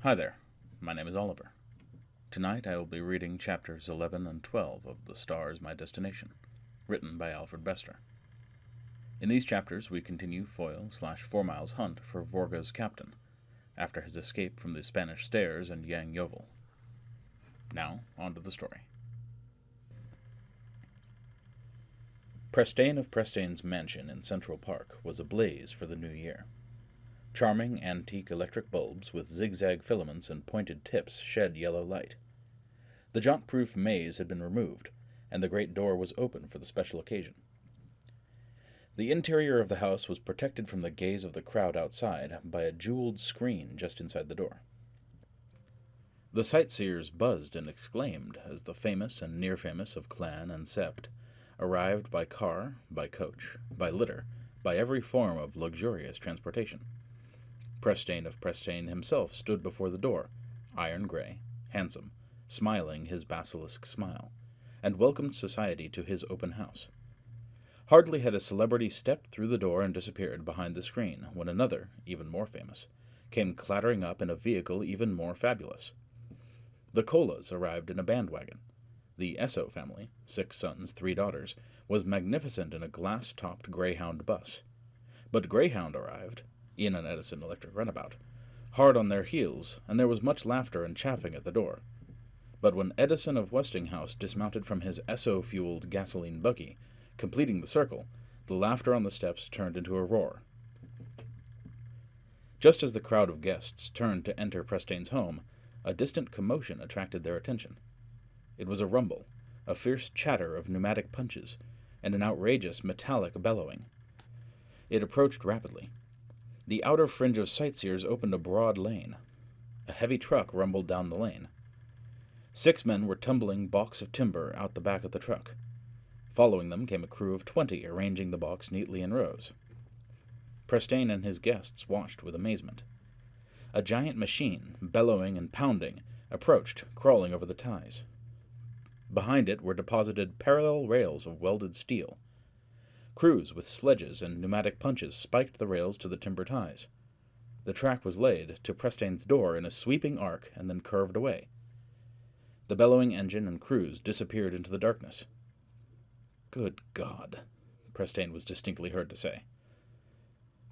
Hi there, my name is Oliver. Tonight I will be reading chapters 11 and 12 of The Star Is My Destination, written by Alfred Bester. In these chapters we continue Foyle/Fourmyle's hunt for Vorga's captain, after his escape from the Spanish Stairs and Yang Yovel. Now, on to the story. Prestane of Prestane's mansion in Central Park was ablaze for the new year. Charming antique electric bulbs with zigzag filaments and pointed tips shed yellow light. The jaunt-proof maze had been removed, and the great door was open for the special occasion. The interior of the house was protected from the gaze of the crowd outside by a jeweled screen just inside the door. The sightseers buzzed and exclaimed as the famous and near-famous of clan and sept arrived by car, by coach, by litter, by every form of luxurious transportation. Prestane of Prestane himself stood before the door, iron-gray, handsome, smiling his basilisk smile, and welcomed society to his open house. Hardly had a celebrity stepped through the door and disappeared behind the screen when another, even more famous, came clattering up in a vehicle even more fabulous. The Colas arrived in a bandwagon. The Esso family, 6 sons, 3 daughters, was magnificent in a glass-topped Greyhound bus. But Greyhound arrived, in an Edison electric runabout, hard on their heels, and there was much laughter and chaffing at the door. But when Edison of Westinghouse dismounted from his Esso-fueled gasoline buggy, completing the circle, the laughter on the steps turned into a roar. Just as the crowd of guests turned to enter Prestane's home, a distant commotion attracted their attention. It was a rumble, a fierce chatter of pneumatic punches, and an outrageous metallic bellowing. It approached rapidly. The outer fringe of sightseers opened a broad lane. A heavy truck rumbled down the lane. 6 men were tumbling balks of timber out the back of the truck. Following them came a crew of 20 arranging the balks neatly in rows. Prestane and his guests watched with amazement. A giant machine, bellowing and pounding, approached, crawling over the ties. Behind it were deposited parallel rails of welded steel. Crews with sledges and pneumatic punches spiked the rails to the timber ties. The track was laid to Prestane's door in a sweeping arc and then curved away. The bellowing engine and crews disappeared into the darkness. "Good God," Prestane was distinctly heard to say.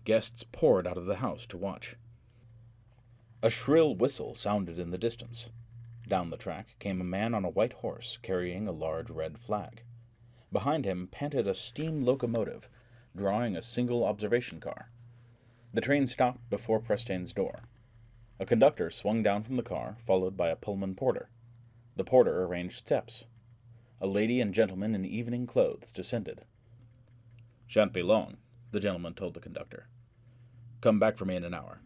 Guests poured out of the house to watch. A shrill whistle sounded in the distance. Down the track came a man on a white horse carrying a large red flag. Behind him panted a steam locomotive, drawing a single observation car. The train stopped before Prestane's door. A conductor swung down from the car, followed by a Pullman porter. The porter arranged steps. A lady and gentleman in evening clothes descended. "Shan't be long," the gentleman told the conductor. "Come back for me in an hour."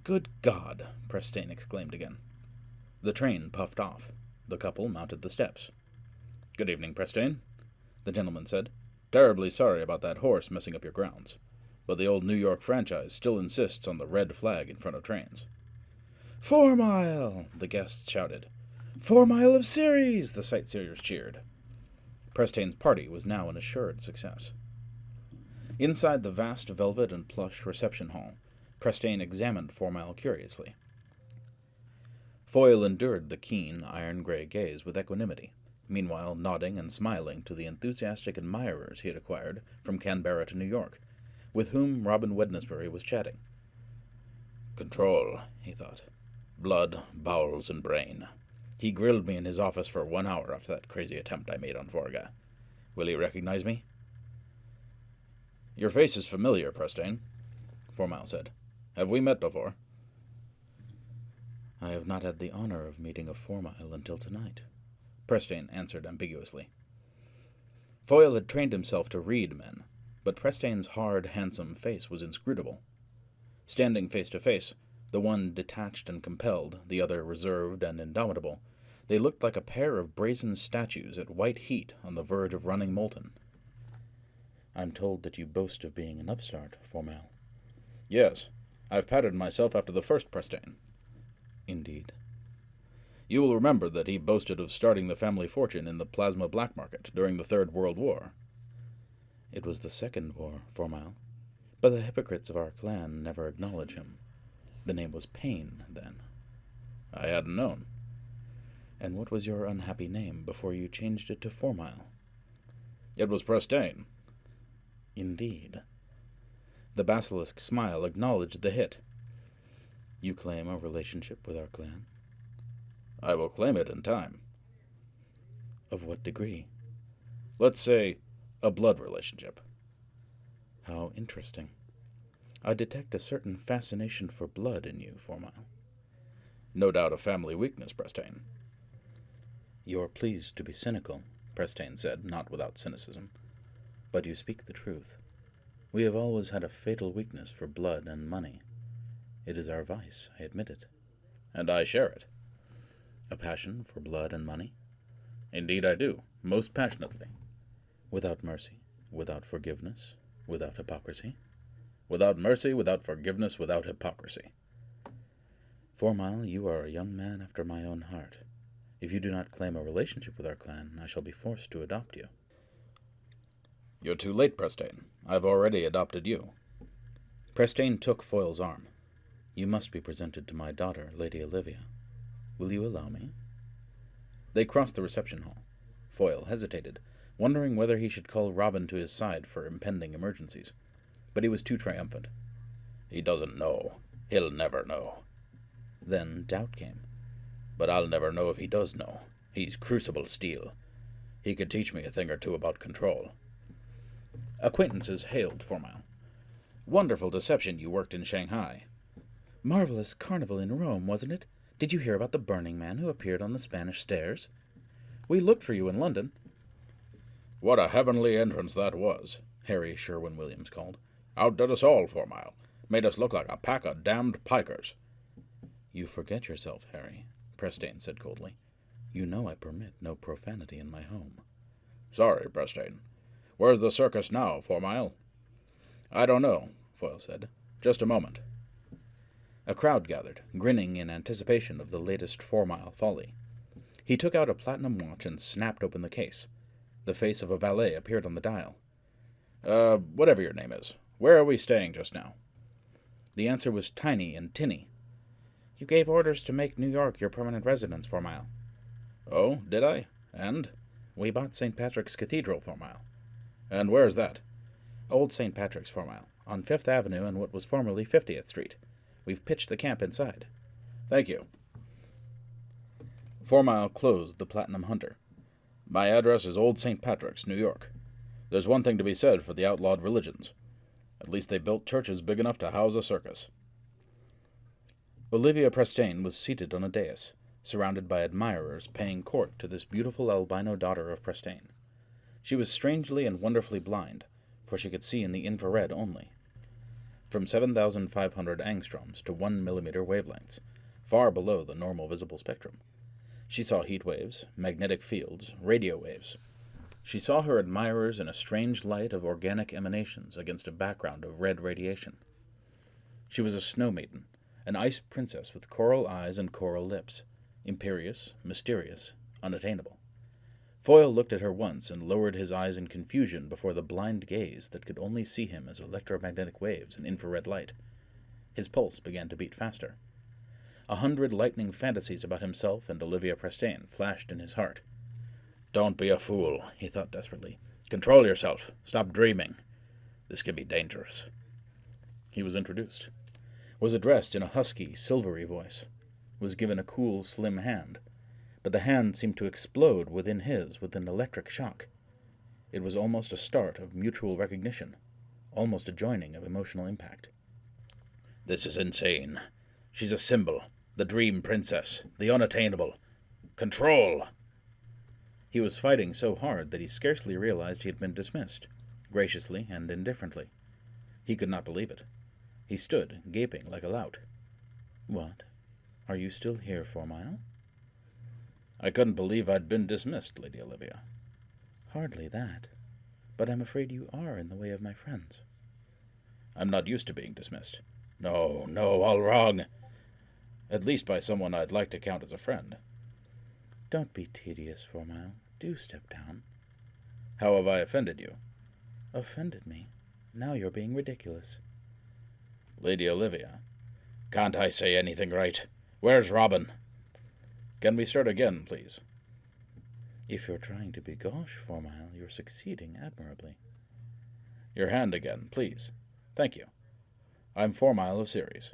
"Good God!" Prestane exclaimed again. The train puffed off. The couple mounted the steps. "Good evening, Prestane," the gentleman said. "Terribly sorry about that horse messing up your grounds, but the old New York franchise still insists on the red flag in front of trains." "Fourmyle!" the guests shouted. "Fourmyle of Ceres!" the sightseers cheered. Prestane's party was now an assured success. Inside the vast velvet and plush reception hall, Prestane examined Fourmyle curiously. Foyle endured the keen, iron-gray gaze with equanimity, meanwhile nodding and smiling to the enthusiastic admirers he had acquired from Canberra to New York, with whom Robin Wednesbury was chatting. "Control," he thought. "Blood, bowels, and brain. He grilled me in his office for 1 hour after that crazy attempt I made on Vorga. Will he recognize me?" "Your face is familiar, Prestane," Fourmyle said. "Have we met before?" "I have not had the honor of meeting a Fourmyle until tonight," Prestane answered ambiguously. Foyle had trained himself to read men, but Prestane's hard, handsome face was inscrutable. Standing face to face, the one detached and compelled, the other reserved and indomitable, they looked like a pair of brazen statues at white heat on the verge of running molten. "I'm told that you boast of being an upstart, Fourmyle." "Yes, I've patterned myself after the first Prestane." "Indeed." "You will remember that he boasted of starting the family fortune in the plasma black market during the Third World War." "It was the Second War, Fourmyle, but the hypocrites of our clan never acknowledge him. The name was Paine, then." I hadn't known. And what was your unhappy name before you changed it to Fourmyle? It was Prestane. Indeed. The basilisk smile acknowledged the hit. You claim a relationship with our clan? I will claim it in time. Of what degree? Let's say a blood relationship. How interesting. I detect a certain fascination for blood in you, Fourmyle. No doubt a family weakness, Prestane. You're pleased to be cynical, Prestane said, not without cynicism. But you speak the truth. We have always had a fatal weakness for blood and money. It is our vice, I admit it. And I share it. A passion for blood and money? Indeed I do, most passionately. Without mercy, without forgiveness, without hypocrisy? Without mercy, without forgiveness, without hypocrisy. Fourmyle, you are a young man after my own heart. If you do not claim a relationship with our clan, I shall be forced to adopt you. You're too late, Prestane. I've already adopted you. Prestane took Foyle's arm. You must be presented to my daughter, Lady Olivia. Will you allow me? They crossed the reception hall. Foyle hesitated, wondering whether he should call Robin to his side for impending emergencies. But he was too triumphant. He doesn't know. He'll never know. Then doubt came. But I'll never know if he does know. He's crucible steel. He could teach me a thing or two about control. Acquaintances hailed Fourmyle. Wonderful deception you worked in Shanghai. Marvelous carnival in Rome, wasn't it? Did you hear about the Burning Man who appeared on the Spanish stairs? We looked for you in London. What a heavenly entrance that was, Harry Sherwin-Williams called. Outdid us all, Fourmyle. Made us look like a pack of damned pikers. You forget yourself, Harry, Prestane said coldly. You know I permit no profanity in my home. Sorry, Prestane. Where's the circus now, Fourmyle? I don't know, Foyle said. Just a moment. A crowd gathered, grinning in anticipation of the latest Fourmyle folly. He took out a platinum watch and snapped open the case. The face of a valet appeared on the dial. Whatever your name is, where are we staying just now? The answer was tiny and tinny. You gave orders to make New York your permanent residence, Fourmyle. Oh, did I? And? We bought St. Patrick's Cathedral, Fourmyle. And where's that? Old St. Patrick's, Fourmyle, on 5th Avenue and what was formerly 50th Street. We've pitched the camp inside. Thank you. Fourmyle closed the Platinum Hunter. My address is Old St. Patrick's, New York. There's one thing to be said for the outlawed religions. At least they built churches big enough to house a circus. Olivia Prestane was seated on a dais, surrounded by admirers paying court to this beautiful albino daughter of Prestane. She was strangely and wonderfully blind, for she could see in the infrared only. From 7,500 angstroms to 1 millimeter wavelengths, far below the normal visible spectrum. She saw heat waves, magnetic fields, radio waves. She saw her admirers in a strange light of organic emanations against a background of red radiation. She was a snow maiden, an ice princess with coral eyes and coral lips, imperious, mysterious, unattainable. Foyle looked at her once and lowered his eyes in confusion before the blind gaze that could only see him as electromagnetic waves and infrared light. His pulse began to beat faster. 100 lightning fantasies about himself and Olivia Prestane flashed in his heart. Don't be a fool, he thought desperately. Control yourself. Stop dreaming. This can be dangerous. He was introduced. Was addressed in a husky, silvery voice. Was given a cool, slim hand. But the hand seemed to explode within his with an electric shock. It was almost a start of mutual recognition, almost a joining of emotional impact. This is insane. She's a symbol, the dream princess, the unattainable. Control! He was fighting so hard that he scarcely realized he had been dismissed, graciously and indifferently. He could not believe it. He stood, gaping like a lout. What? Are you still here, Fourmyle? I couldn't believe I'd been dismissed, Lady Olivia. Hardly that. But I'm afraid you are in the way of my friends. I'm not used to being dismissed. No, all wrong. At least by someone I'd like to count as a friend. Don't be tedious, Fourmyle. Do step down. How have I offended you? Offended me? Now you're being ridiculous. Lady Olivia. Can't I say anything right? Where's Robin? Can we start again, please? If you're trying to be gauche, Fourmyle, you're succeeding admirably. Your hand again, please. Thank you. I'm Fourmyle of Ceres.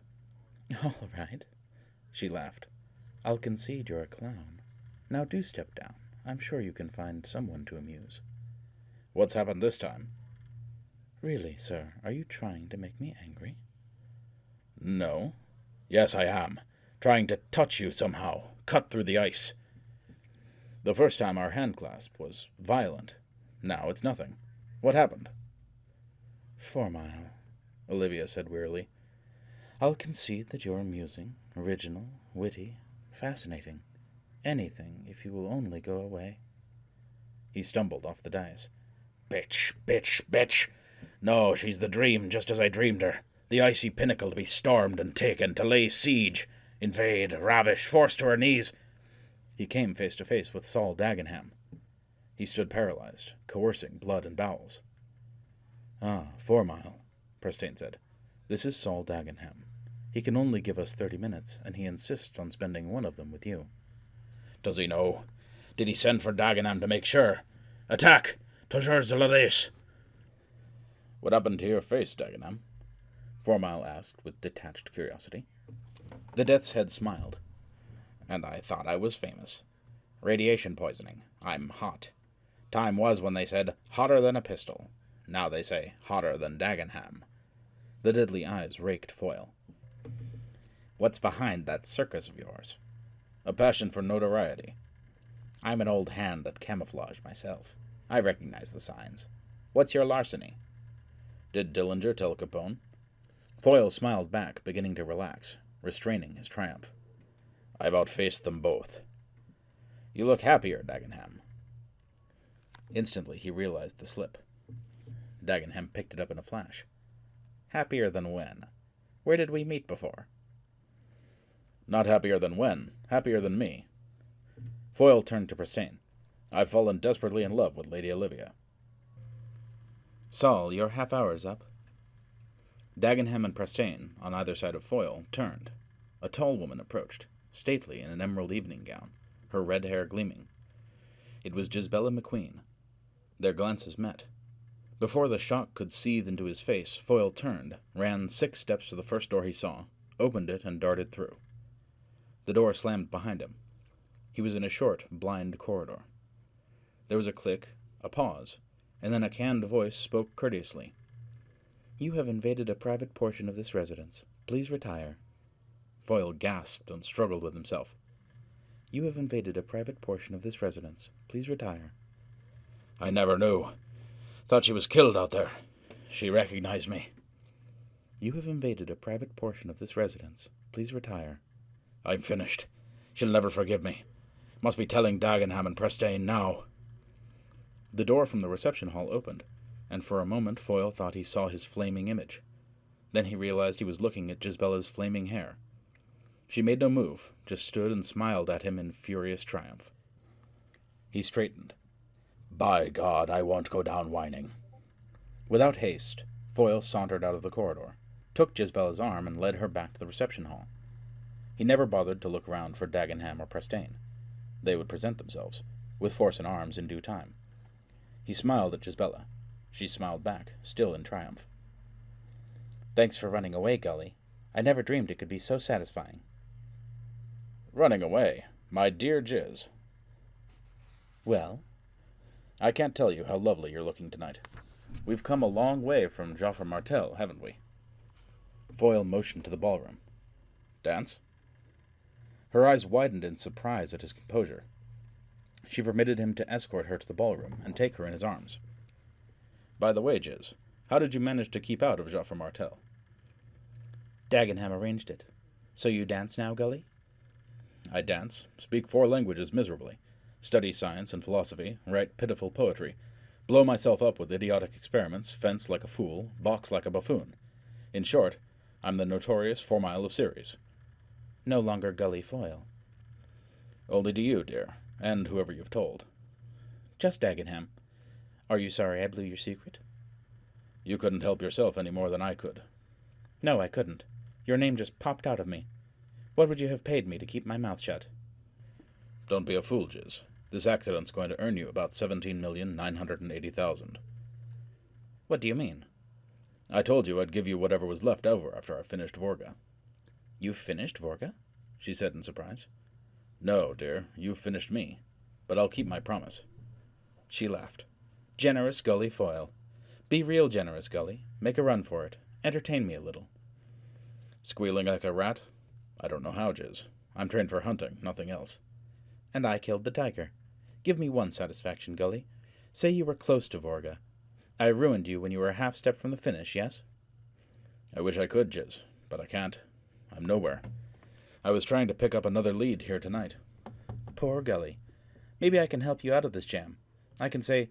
All right, she laughed. I'll concede you're a clown. Now do step down. I'm sure you can find someone to amuse. What's happened this time? Really, sir, are you trying to make me angry? No. Yes, I am. Trying to touch you somehow, cut through the ice. The first time our hand clasp was violent. Now it's nothing. What happened? Fourmyle, Olivia said wearily. I'll concede that you're amusing, original, witty, fascinating. Anything, if you will only go away. He stumbled off the dais. Bitch, bitch, bitch. No, she's the dream, just as I dreamed her. The icy pinnacle to be stormed and taken, to lay siege, invade, ravish, forced to her knees. He came face to face with Saul Dagenham. He stood paralyzed, coercing blood and bowels. Ah, Fourmyle, Prestane said. This is Saul Dagenham. He can only give us 30 minutes, and he insists on spending one of them with you. Does he know? Did he send for Dagenham to make sure? Attack! Toujours de la race! What happened to your face, Dagenham? Fourmyle asked with detached curiosity. The Death's Head smiled. And I thought I was famous. Radiation poisoning. I'm hot. Time was when they said, hotter than a pistol. Now they say, hotter than Dagenham. The deadly eyes raked Foyle. What's behind that circus of yours? A passion for notoriety. I'm an old hand at camouflage myself. I recognize the signs. What's your larceny? Did Dillinger tell Capone? Foyle smiled back, beginning to relax, restraining his triumph. I've outfaced them both. You look happier, Dagenham. Instantly he realized the slip. Dagenham picked it up in a flash. Happier than when? Where did we meet before? Not happier than when, happier than me. Foyle turned to Prestane. I've fallen desperately in love with Lady Olivia. Saul, your half hour's up. Dagenham and Prestane, on either side of Foyle, turned. A tall woman approached, stately in an emerald evening gown, her red hair gleaming. It was Gisbella McQueen. Their glances met. Before the shock could seethe into his face, Foyle turned, ran 6 steps to the first door he saw, opened it, and darted through. The door slammed behind him. He was in a short, blind corridor. There was a click, a pause, and then a canned voice spoke courteously. You have invaded a private portion of this residence. Please retire. Foyle gasped and struggled with himself. You have invaded a private portion of this residence. Please retire. I never knew. Thought she was killed out there. She recognized me. You have invaded a private portion of this residence. Please retire. I'm finished. She'll never forgive me. Must be telling Dagenham and Prestane now. The door from the reception hall opened, and for a moment Foyle thought he saw his flaming image. Then he realized he was looking at Gisbella's flaming hair. She made no move, just stood and smiled at him in furious triumph. He straightened. By God, I won't go down whining. Without haste, Foyle sauntered out of the corridor, took Gisbella's arm, and led her back to the reception hall. He never bothered to look round for Dagenham or Prestane. They would present themselves, with force and arms, in due time. He smiled at Gisbella. She smiled back, still in triumph. Thanks for running away, Gully. I never dreamed it could be so satisfying. Running away? My dear Giz. Well? I can't tell you how lovely you're looking tonight. We've come a long way from Joffre Martel, haven't we? Foyle motioned to the ballroom. Dance? Her eyes widened in surprise at his composure. She permitted him to escort her to the ballroom and take her in his arms. By the way, Giz, how did you manage to keep out of Joffre Martel? Dagenham arranged it. So you dance now, Gully? I dance, speak 4 languages miserably, study science and philosophy, write pitiful poetry, blow myself up with idiotic experiments, fence like a fool, box like a buffoon. In short, I'm the notorious Fourmyle of Ceres. No longer Gully Foyle. Only to you, dear, and whoever you've told. Just Dagenham. Are you sorry I blew your secret? You couldn't help yourself any more than I could. No, I couldn't. Your name just popped out of me. What would you have paid me to keep my mouth shut? Don't be a fool, Jiz. This accident's going to earn you about 17,980,000. What do you mean? I told you I'd give you whatever was left over after I finished Vorga. You've finished Vorga? She said in surprise. No, dear, you've finished me. But I'll keep my promise. She laughed. Generous Gully Foyle. Be real generous, Gully. Make a run for it. Entertain me a little. Squealing like a rat? I don't know how, Jiz. I'm trained for hunting, nothing else. And I killed the tiger. Give me one satisfaction, Gully. Say you were close to Vorga. I ruined you when you were a half-step from the finish, yes? I wish I could, Jiz, but I can't. I'm nowhere. I was trying to pick up another lead here tonight. Poor Gully. Maybe I can help you out of this jam. I can say,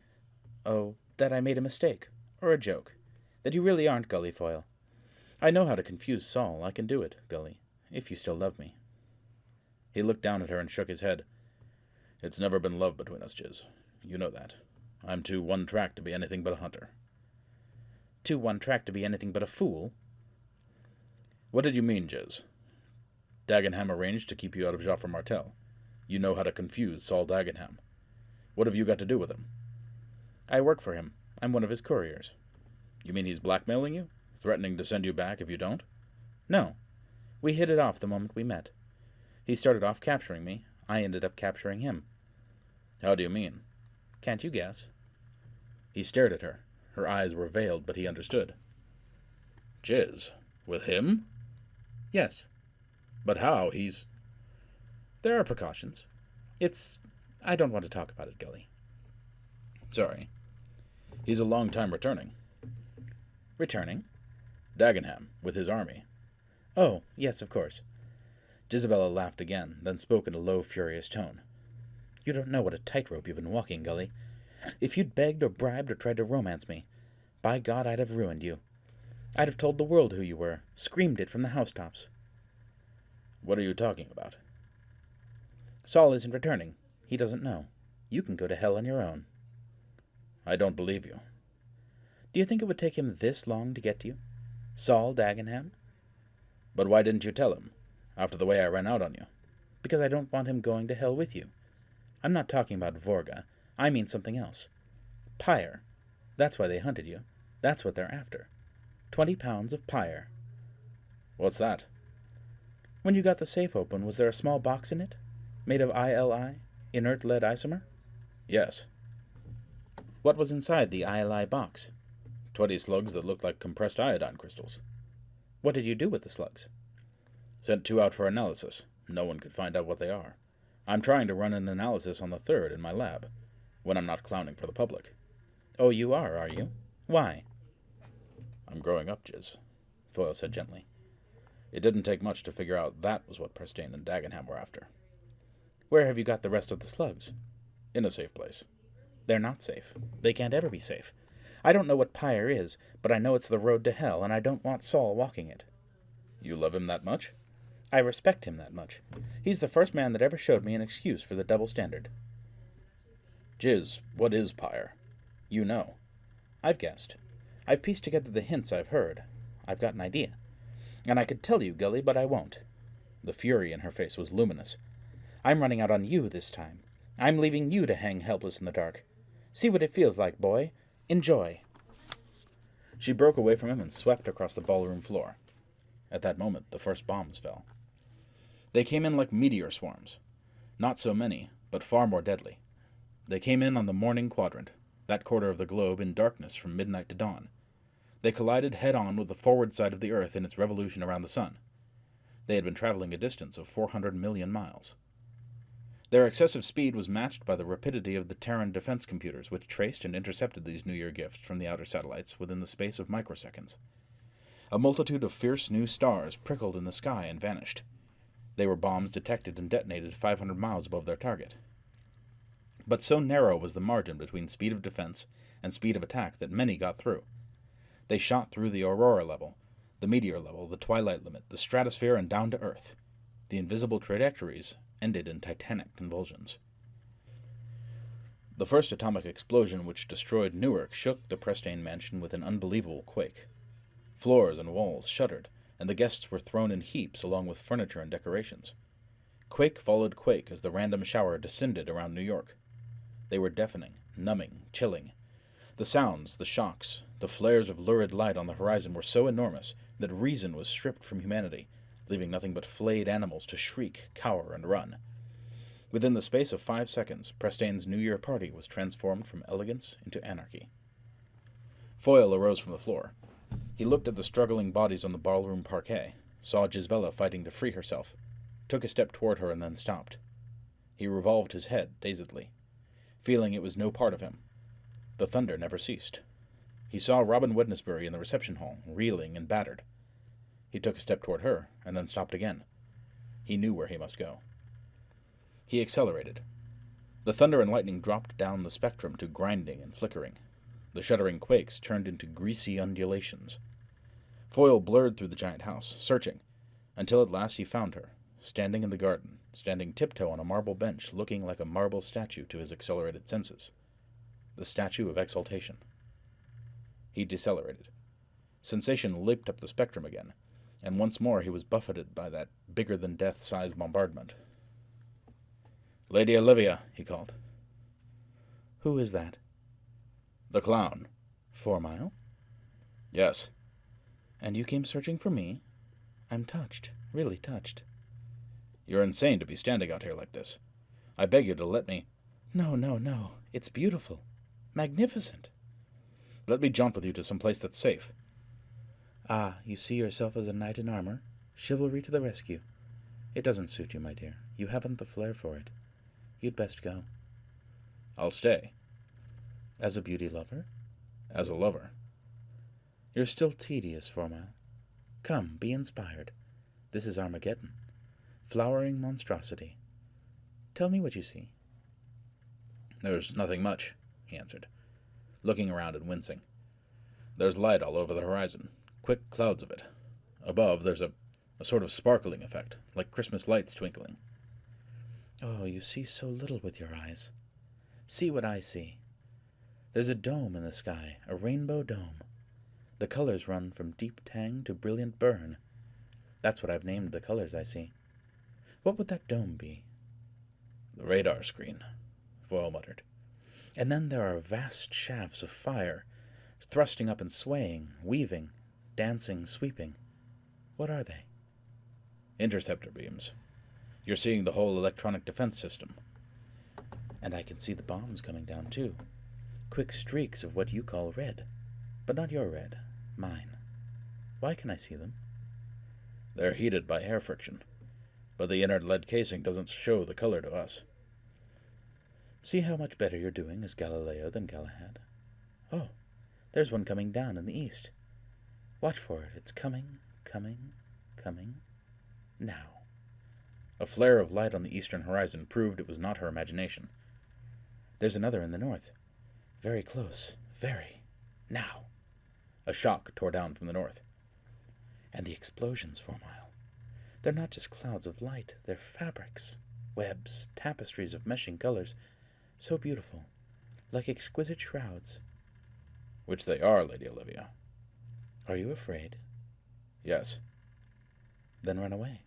that I made a mistake, or a joke, that you really aren't Gully Foyle. I know how to confuse Saul. I can do it, Gully, if you still love me. He looked down at her and shook his head. It's never been love between us, Jiz. You know that. I'm too one-track to be anything but a hunter. Too one-track to be anything but a fool? What did you mean, Jiz? Dagenham arranged to keep you out of Joffre Martel. You know how to confuse Saul Dagenham. What have you got to do with him? I work for him. I'm one of his couriers. You mean he's blackmailing you? Threatening to send you back if you don't? No. We hit it off the moment we met. He started off capturing me. I ended up capturing him. How do you mean? Can't you guess? He stared at her. Her eyes were veiled, but he understood. Jiz, with him? Yes. But how? There are precautions. I don't want to talk about it, Gully. Sorry. He's a long time returning. Returning? Dagenham, with his army. Oh, yes, of course. Jizabella laughed again, then spoke in a low, furious tone. You don't know what a tightrope you've been walking, Gully. If you'd begged or bribed or tried to romance me, by God, I'd have ruined you. I'd have told the world who you were, screamed it from the housetops. What are you talking about? Saul isn't returning. He doesn't know. You can go to hell on your own. I don't believe you. Do you think it would take him this long to get to you? Saul Dagenham? But why didn't you tell him, after the way I ran out on you? Because I don't want him going to hell with you. I'm not talking about Vorga. I mean something else. Pyre. That's why they hunted you. That's what they're after. 20 pounds of pyre. What's that? When you got the safe open, was there a small box in it? Made of ILI? Inert lead isomer? Yes. What was inside the ILI box? 20 slugs that looked like compressed iodine crystals. What did you do with the slugs? Sent 2 out for analysis. No one could find out what they are. I'm trying to run an analysis on the 3rd in my lab, when I'm not clowning for the public. Oh, you are you? Why? I'm growing up, Jiz, Foyle said gently. It didn't take much to figure out that was what Prestane and Dagenham were after. Where have you got the rest of the slugs? In a safe place. They're not safe. They can't ever be safe. I don't know what pyre is, but I know it's the road to hell, and I don't want Saul walking it. You love him that much? I respect him that much. He's the first man that ever showed me an excuse for the double standard. Jiz, what is pyre? You know. I've guessed. I've pieced together the hints I've heard. I've got an idea. And I could tell you, Gully, but I won't. The fury in her face was luminous. I'm running out on you this time. I'm leaving you to hang helpless in the dark. See what it feels like, boy. Enjoy. She broke away from him and swept across the ballroom floor. At that moment, the first bombs fell. They came in like meteor swarms. Not so many, but far more deadly. They came in on the morning quadrant, that quarter of the globe in darkness from midnight to dawn. They collided head-on with the forward side of the Earth in its revolution around the sun. They had been traveling a distance of 400 million miles. Their excessive speed was matched by the rapidity of the Terran defense computers, which traced and intercepted these New Year gifts from the outer satellites within the space of microseconds. A multitude of fierce new stars prickled in the sky and vanished. They were bombs detected and detonated 500 miles above their target. But so narrow was the margin between speed of defense and speed of attack that many got through. They shot through the aurora level, the meteor level, the twilight limit, the stratosphere, and down to Earth. The invisible trajectories ended in titanic convulsions. The first atomic explosion which destroyed Newark shook the Prestane mansion with an unbelievable quake. Floors and walls shuddered, and the guests were thrown in heaps along with furniture and decorations. Quake followed quake as the random shower descended around New York. They were deafening, numbing, chilling. The sounds, the shocks, the flares of lurid light on the horizon were so enormous that reason was stripped from humanity, leaving nothing but flayed animals to shriek, cower, and run. Within the space of 5 seconds, Prestane's New Year party was transformed from elegance into anarchy. Foyle arose from the floor. He looked at the struggling bodies on the ballroom parquet, saw Gisbella fighting to free herself, took a step toward her and then stopped. He revolved his head dazedly, feeling it was no part of him. The thunder never ceased. He saw Robin Wednesbury in the reception hall, reeling and battered. He took a step toward her, and then stopped again. He knew where he must go. He accelerated. The thunder and lightning dropped down the spectrum to grinding and flickering. The shuddering quakes turned into greasy undulations. Foyle blurred through the giant house, searching, until at last he found her, standing in the garden, standing tiptoe on a marble bench, looking like a marble statue to his accelerated senses. The statue of exaltation. He decelerated. Sensation leaped up the spectrum again, and once more he was buffeted by that bigger-than-death-sized bombardment. "Lady Olivia," he called. "Who is that?" "The clown." "Fourmyle?" "Yes." "And you came searching for me? I'm touched, really touched." "You're insane to be standing out here like this. I beg you to let me—" No. It's beautiful. Magnificent." "Let me jaunt with you to some place that's safe." "Ah, you see yourself as a knight in armor? Chivalry to the rescue. It doesn't suit you, my dear. You haven't the flair for it. You'd best go." "I'll stay." "As a beauty lover?" "As a lover." "You're still tedious, Fourmyle. Come, be inspired. This is Armageddon. Flowering monstrosity. Tell me what you see." "There's nothing much," he answered, looking around and wincing. "There's light all over the horizon, quick clouds of it. Above, there's a sort of sparkling effect, like Christmas lights twinkling." "Oh, you see so little with your eyes. See what I see. There's a dome in the sky, a rainbow dome. The colors run from deep tang to brilliant burn. That's what I've named the colors I see. What would that dome be?" "The radar screen," Foyle muttered. "And then there are vast shafts of fire, thrusting up and swaying, weaving, dancing, sweeping. What are they?" "Interceptor beams. You're seeing the whole electronic defense system." "And I can see the bombs coming down, too. Quick streaks of what you call red. But not your red, mine. Why can I see them?" "They're heated by air friction, but the inner lead casing doesn't show the color to us." "See how much better you're doing as Galileo than Galahad. Oh, there's one coming down in the east. Watch for it. It's coming. Now." A flare of light on the eastern horizon proved it was not her imagination. "There's another in the north. Very close. Very. Now." A shock tore down from the north. "And the explosions, Fourmyle. They're not just clouds of light. They're fabrics, webs, tapestries of meshing colors. So beautiful, like exquisite shrouds." "Which they are, Lady Olivia." "Are you afraid?" "Yes." "Then run away."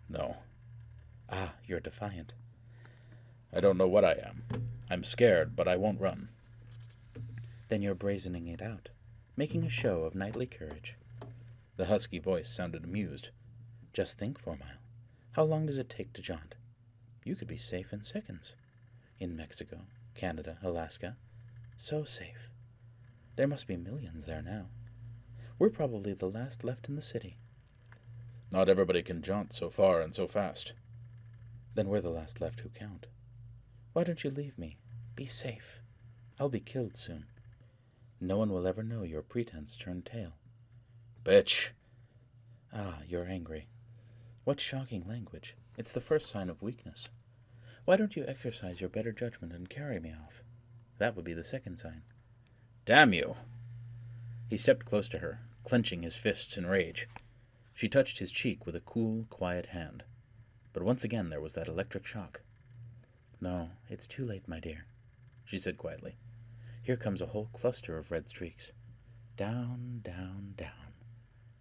"No." "Ah, you're defiant." "I don't know what I am. I'm scared, but I won't run." "Then you're brazening it out, making a show of knightly courage." The husky voice sounded amused. "Just think, Fourmyle. How long does it take to jaunt? You could be safe in seconds. In Mexico, Canada, Alaska. So safe. There must be millions there now. We're probably the last left in the city." "Not everybody can jaunt so far and so fast." "Then we're the last left who count. Why don't you leave me? Be safe. I'll be killed soon. No one will ever know your pretense turned tail." "Bitch." "Ah, you're angry. What shocking language. It's the first sign of weakness. Why don't you exercise your better judgment and carry me off? That would be the second sign." "Damn you!" He stepped close to her, clenching his fists in rage. She touched his cheek with a cool, quiet hand. But once again there was that electric shock. "No, it's too late, my dear," she said quietly. "Here comes a whole cluster of red streaks. Down, down, down.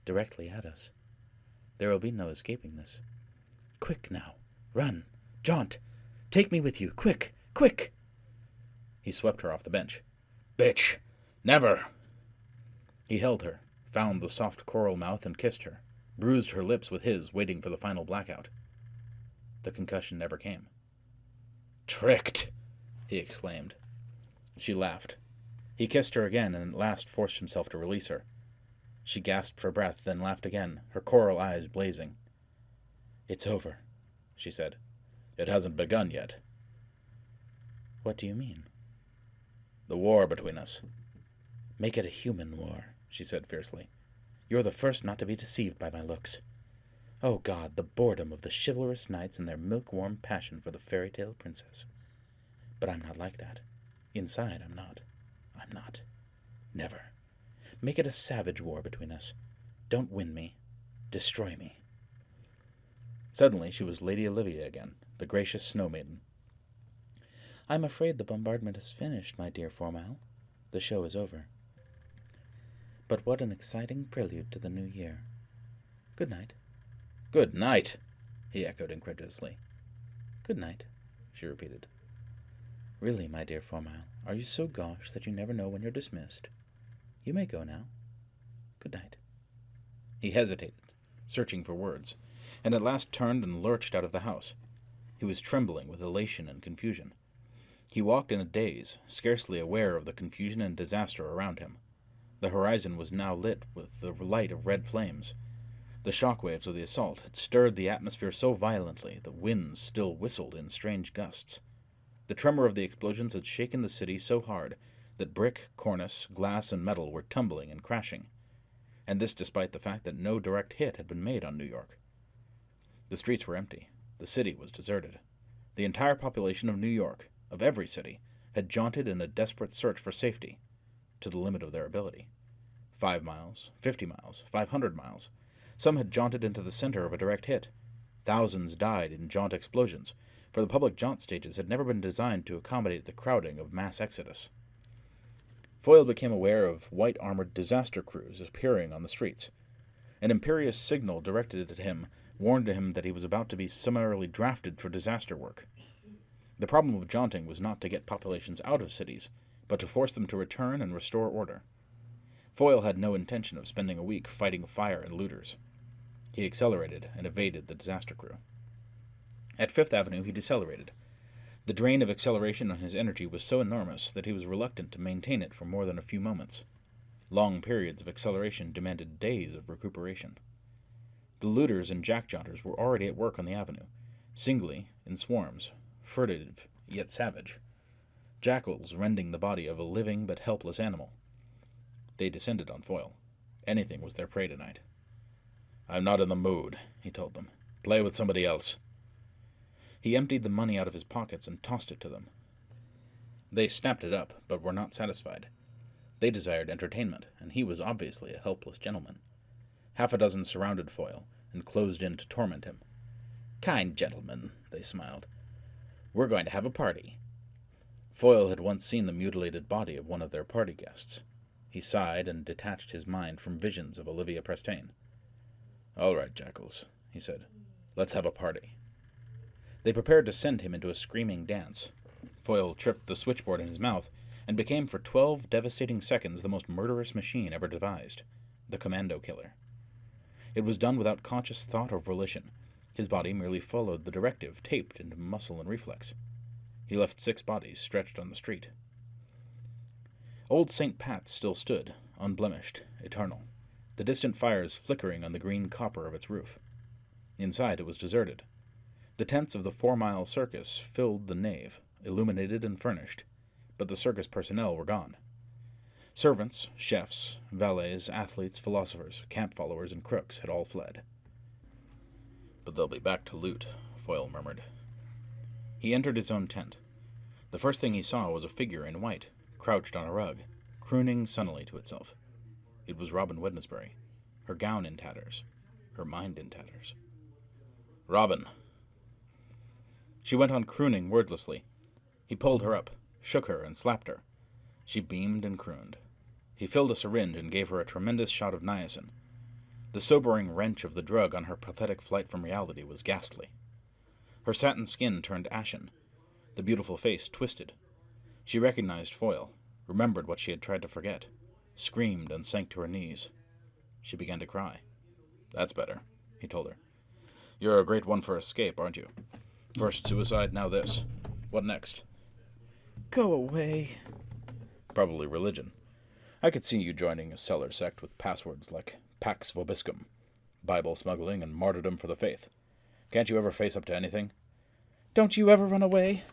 Directly at us. There will be no escaping this. Quick now, Run! Jaunt! Take me with you! Quick! Quick! He swept her off the bench. Bitch! Never! He held her, found the soft coral mouth and kissed her, bruised her lips with his, waiting for the final blackout. The concussion never came. Tricked! He exclaimed. She laughed. He kissed her again and at last forced himself to release her. She gasped for breath, then laughed again, her coral eyes blazing. It's over, she said. It hasn't begun yet. What do you mean? The war between us. Make it a human war, she said fiercely. You're the first not to be deceived by my looks. Oh God, the boredom of the chivalrous knights and their milk-warm passion for the fairy-tale princess. But I'm not like that. Inside, I'm not. I'm not. Never. Make it a savage war between us. Don't win me. Destroy me. Suddenly she was Lady Olivia again, the gracious snow maiden. I'm afraid the bombardment is finished, my dear Fourmyle. The show is over. But what an exciting prelude to the new year. Good night. Good night, he echoed incredulously. Good night, she repeated. Really, my dear Fourmyle, are you so gauche that you never know when you're dismissed? You may go now. Good night. He hesitated, searching for words, and at last turned and lurched out of the house. He was trembling with elation and confusion. He walked in a daze, scarcely aware of the confusion and disaster around him. The horizon was now lit with the light of red flames. The shock waves of the assault had stirred the atmosphere so violently that winds still whistled in strange gusts. The tremor of the explosions had shaken the city so hard that brick, cornice, glass, and metal were tumbling and crashing, and this despite the fact that no direct hit had been made on New York. The streets were empty. The city was deserted. The entire population of New York, of every city, had jaunted in a desperate search for safety, to the limit of their ability. 5 miles, 50 miles, 500 miles. Some had jaunted into the center of a direct hit. Thousands died in jaunt explosions, for the public jaunt stages had never been designed to accommodate the crowding of mass exodus. Foyle became aware of white-armored disaster crews appearing on the streets. An imperious signal directed at him warned him that he was about to be summarily drafted for disaster work. The problem of jaunting was not to get populations out of cities, but to force them to return and restore order. Foyle had no intention of spending a week fighting fire and looters. He accelerated and evaded the disaster crew. At Fifth Avenue he decelerated. The drain of acceleration on his energy was so enormous that he was reluctant to maintain it for more than a few moments. Long periods of acceleration demanded days of recuperation. The looters and jack-jaunters were already at work on the avenue, singly, in swarms, furtive yet savage. Jackals rending the body of a living but helpless animal. They descended on Foyle. Anything was their prey tonight. I'm not in the mood, he told them. Play with somebody else. He emptied the money out of his pockets and tossed it to them. They snapped it up, but were not satisfied. They desired entertainment, and he was obviously a helpless gentleman. Half a dozen surrounded Foyle, and closed in to torment him. Kind gentlemen, they smiled. We're going to have a party. Foyle had once seen the mutilated body of one of their party guests. He sighed and detached his mind from visions of Olivia Prestane. All right, jackals, he said. Let's have a party. They prepared to send him into a screaming dance. Foyle tripped the switchboard in his mouth, and became for 12 devastating seconds the most murderous machine ever devised, the Commando Killer. It was done without conscious thought or volition. His body merely followed the directive taped into muscle and reflex. He left 6 bodies stretched on the street. Old St. Pat's still stood, unblemished, eternal, the distant fires flickering on the green copper of its roof. Inside it was deserted. The tents of the Fourmyle circus filled the nave, illuminated and furnished, but the circus personnel were gone. Servants, chefs, valets, athletes, philosophers, camp followers, and crooks had all fled. But they'll be back to loot, Foyle murmured. He entered his own tent. The first thing he saw was a figure in white, crouched on a rug, crooning sunnily to itself. It was Robin Wednesbury, her gown in tatters, her mind in tatters. Robin. She went on crooning wordlessly. He pulled her up, shook her, and slapped her. She beamed and crooned. He filled a syringe and gave her a tremendous shot of niacin. The sobering wrench of the drug on her pathetic flight from reality was ghastly. Her satin skin turned ashen. The beautiful face twisted. She recognized Foyle, remembered what she had tried to forget, screamed and sank to her knees. She began to cry. "That's better," he told her. "You're a great one for escape, aren't you? First suicide, now this. What next?" "Go away." "Probably religion. I could see you joining a cellar sect with passwords like Pax Vobiscum, Bible smuggling, and martyrdom for the faith. Can't you ever face up to anything?" "Don't you ever run away?"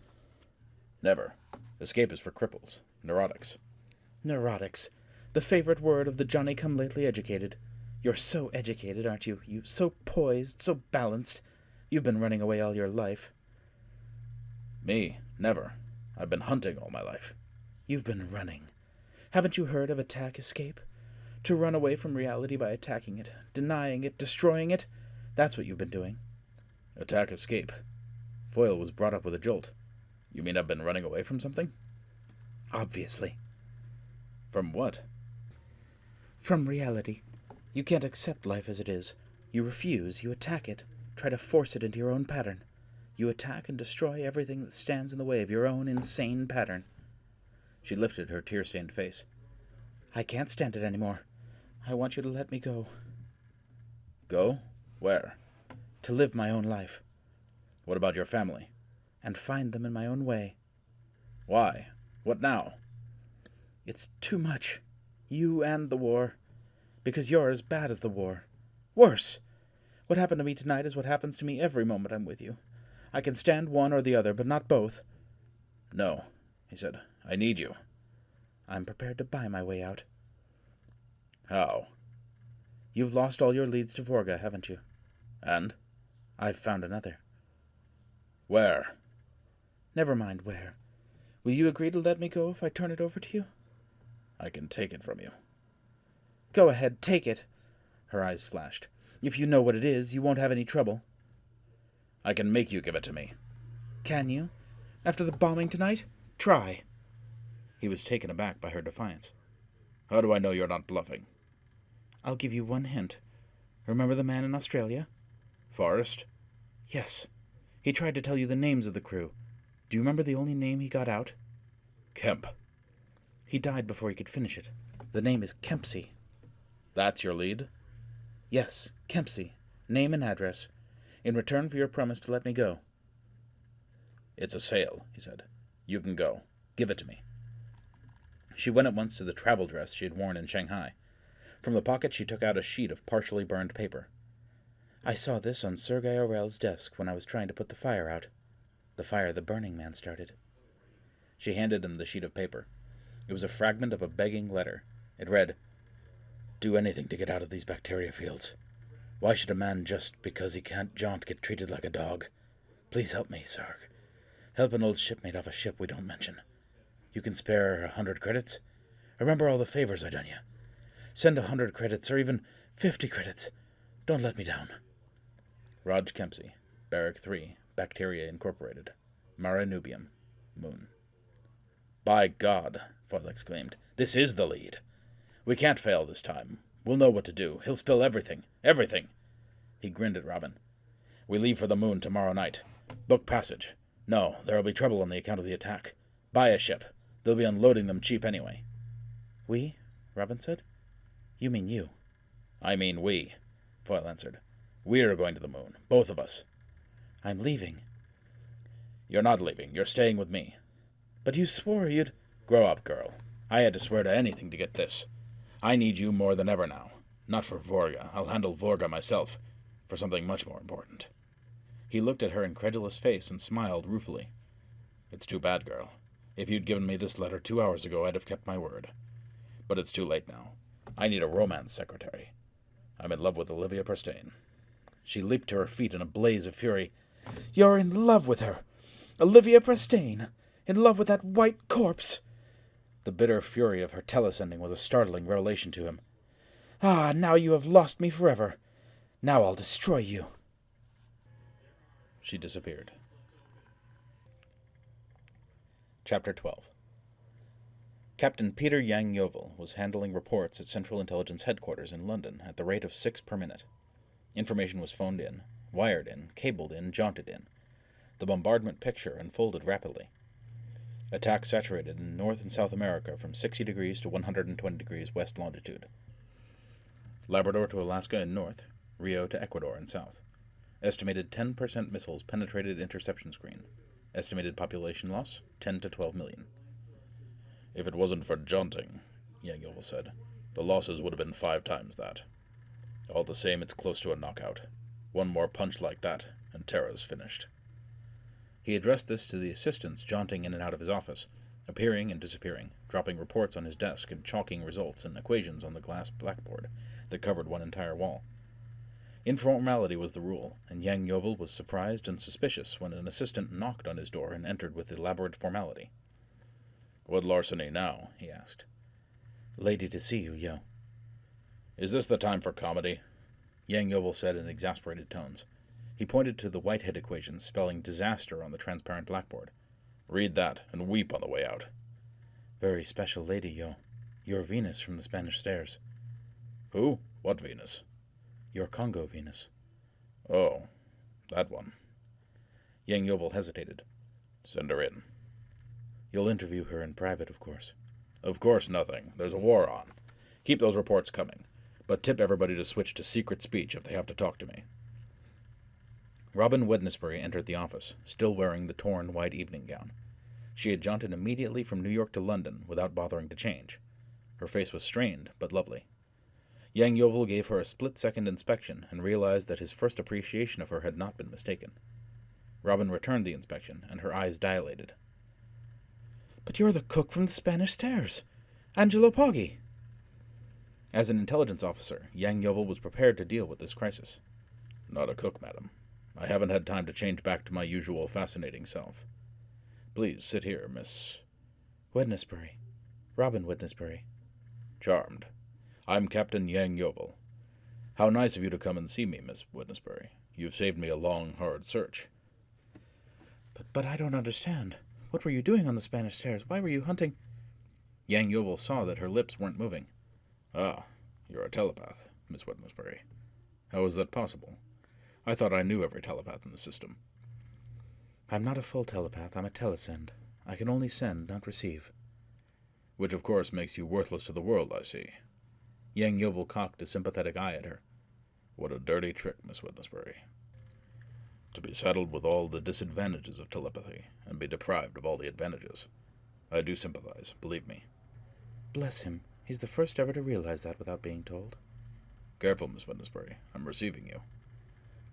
"Never. Escape is for cripples, neurotics." "Neurotics. The favorite word of the Johnny-come-lately educated. You're so educated, aren't you? You so poised, so balanced. You've been running away all your life." "Me? Never. I've been hunting all my life." "You've been running. Haven't you heard of attack-escape? To run away from reality by attacking it, denying it, destroying it. That's what you've been doing." "Attack-escape." Foyle was brought up with a jolt. "You mean I've been running away from something?" "Obviously." "From what?" "From reality. You can't accept life as it is. You refuse, you attack it, try to force it into your own pattern. You attack and destroy everything that stands in the way of your own insane pattern." She lifted her tear-stained face. "I can't stand it anymore. I want you to let me go." "Go? Where?" "To live my own life." "What about your family?" "And find them in my own way." "Why? What now?" "It's too much. You and the war. Because you're as bad as the war. Worse. What happened to me tonight is what happens to me every moment I'm with you. I can stand one or the other, but not both." "No," he said. "I need you." "I'm prepared to buy my way out." "How?" "You've lost all your leads to Vorga, haven't you?" "And?" "I've found another." "Where?" "Never mind where. Will you agree to let me go if I turn it over to you?" "I can take it from you." "Go ahead, take it." Her eyes flashed. "If you know what it is, you won't have any trouble." "I can make you give it to me." "Can you? After the bombing tonight? Try." He was taken aback by her defiance. "How do I know you're not bluffing?" "I'll give you one hint. Remember the man in Australia?" "Forrest?" "Yes. He tried to tell you the names of the crew. Do you remember the only name he got out?" "Kemp." "He died before he could finish it. The name is Kempsey." "That's your lead?" "Yes, Kempsey. Name and address. In return for your promise to let me go." "It's a sale," he said. "You can go. Give it to me." She went at once to the travel dress she had worn in Shanghai. From the pocket she took out a sheet of partially burned paper. "I saw this on Sergei Orel's desk when I was trying to put the fire out. The fire the Burning Man started." She handed him the sheet of paper. It was a fragment of a begging letter. It read, "Do anything to get out of these bacteria fields. Why should a man just because he can't jaunt get treated like a dog? Please help me, Sarg. Help an old shipmate off a ship we don't mention. You can spare 100 credits? Remember all the favors I done you. Send 100 credits or even 50 credits. Don't let me down. Raj Kempsey, Barrack 3, Bacteria Incorporated, Marinubium, Moon." "By God," Foyle exclaimed, "this is the lead. We can't fail this time. We'll know what to do. He'll spill everything. Everything." He grinned at Robin. "We leave for the moon tomorrow night. Book passage. No, there'll be trouble on the account of the attack. Buy a ship. They'll be unloading them cheap anyway." "We?" Robin said. "You mean you?" "I mean we," Foyle answered. "We're going to the moon. Both of us." "I'm leaving." "You're not leaving. You're staying with me." "But you swore you'd—" "Grow up, girl. I had to swear to anything to get this. I need you more than ever now. Not for Vorga. I'll handle Vorga myself. For something much more important." He looked at her incredulous face and smiled ruefully. "It's too bad, girl. If you'd given me this letter 2 hours ago, I'd have kept my word. But it's too late now. I need a romance secretary. I'm in love with Olivia Prestane." She leaped to her feet in a blaze of fury. "You're in love with her! Olivia Prestane! In love with that white corpse!" The bitter fury of her telesending was a startling revelation to him. "Ah, now you have lost me forever. Now I'll destroy you." She disappeared. Chapter 12. Captain Peter Yang Yovel was handling reports at Central Intelligence Headquarters in London at the rate of 6 per minute. Information was phoned in, wired in, cabled in, jaunted in. The bombardment picture unfolded rapidly. Attack saturated in North and South America from 60 degrees to 120 degrees west longitude. Labrador to Alaska in north, Rio to Ecuador in south. Estimated 10% missiles penetrated interception screen. Estimated population loss, 10 to 12 million. If it wasn't for jaunting, Yang Yovel said, the losses would have been 5 times that. All the same, it's close to a knockout. One more punch like that, and Terra's finished. He addressed this to the assistants jaunting in and out of his office, appearing and disappearing, dropping reports on his desk and chalking results and equations on the glass blackboard that covered one entire wall. Informality was the rule, and Yang Yovel was surprised and suspicious when an assistant knocked on his door and entered with elaborate formality. "What larceny now?" he asked. "Lady to see you, Yo." "Is this the time for comedy?" Yang Yovel said in exasperated tones. He pointed to the Whitehead equations spelling disaster on the transparent blackboard. "Read that, and weep on the way out." "Very special lady, Yo. Your Venus from the Spanish Stairs." "Who? What Venus?" "Your Congo Venus." "Oh, that one." Yang Yovel hesitated. "Send her in." "You'll interview her in private, of course." "Of course nothing. There's a war on. Keep those reports coming, but tip everybody to switch to secret speech if they have to talk to me." Robin Wednesbury entered the office, still wearing the torn white evening gown. She had jaunted immediately from New York to London without bothering to change. Her face was strained, but lovely. Yang Yovel gave her a split-second inspection and realized that his first appreciation of her had not been mistaken. Robin returned the inspection, and her eyes dilated. "But you're the cook from the Spanish Stairs, Angelo Poggi." As an intelligence officer, Yang Yovel was prepared to deal with this crisis. "Not a cook, madam. I haven't had time to change back to my usual fascinating self. Please sit here, Miss—" "Wednesbury. Robin Wednesbury." "Charmed. I'm Captain Yang Yovel. How nice of you to come and see me, Miss Wednesbury. You've saved me a long, hard search." But I don't understand. What were you doing on the Spanish Stairs? Why were you hunting—" Yang Yovel saw that her lips weren't moving. "Ah, you're a telepath, Miss Wednesbury. How is that possible? I thought I knew every telepath in the system." "I'm not a full telepath. I'm a telesend. I can only send, not receive." "Which, of course, makes you worthless to the world, I see." Yang Yovel cocked a sympathetic eye at her. "What a dirty trick, Miss Wednesbury. To be saddled with all the disadvantages of telepathy, and be deprived of all the advantages. I do sympathize, believe me." "Bless him. He's the first ever to realize that without being told." "Careful, Miss Wednesbury. I'm receiving you.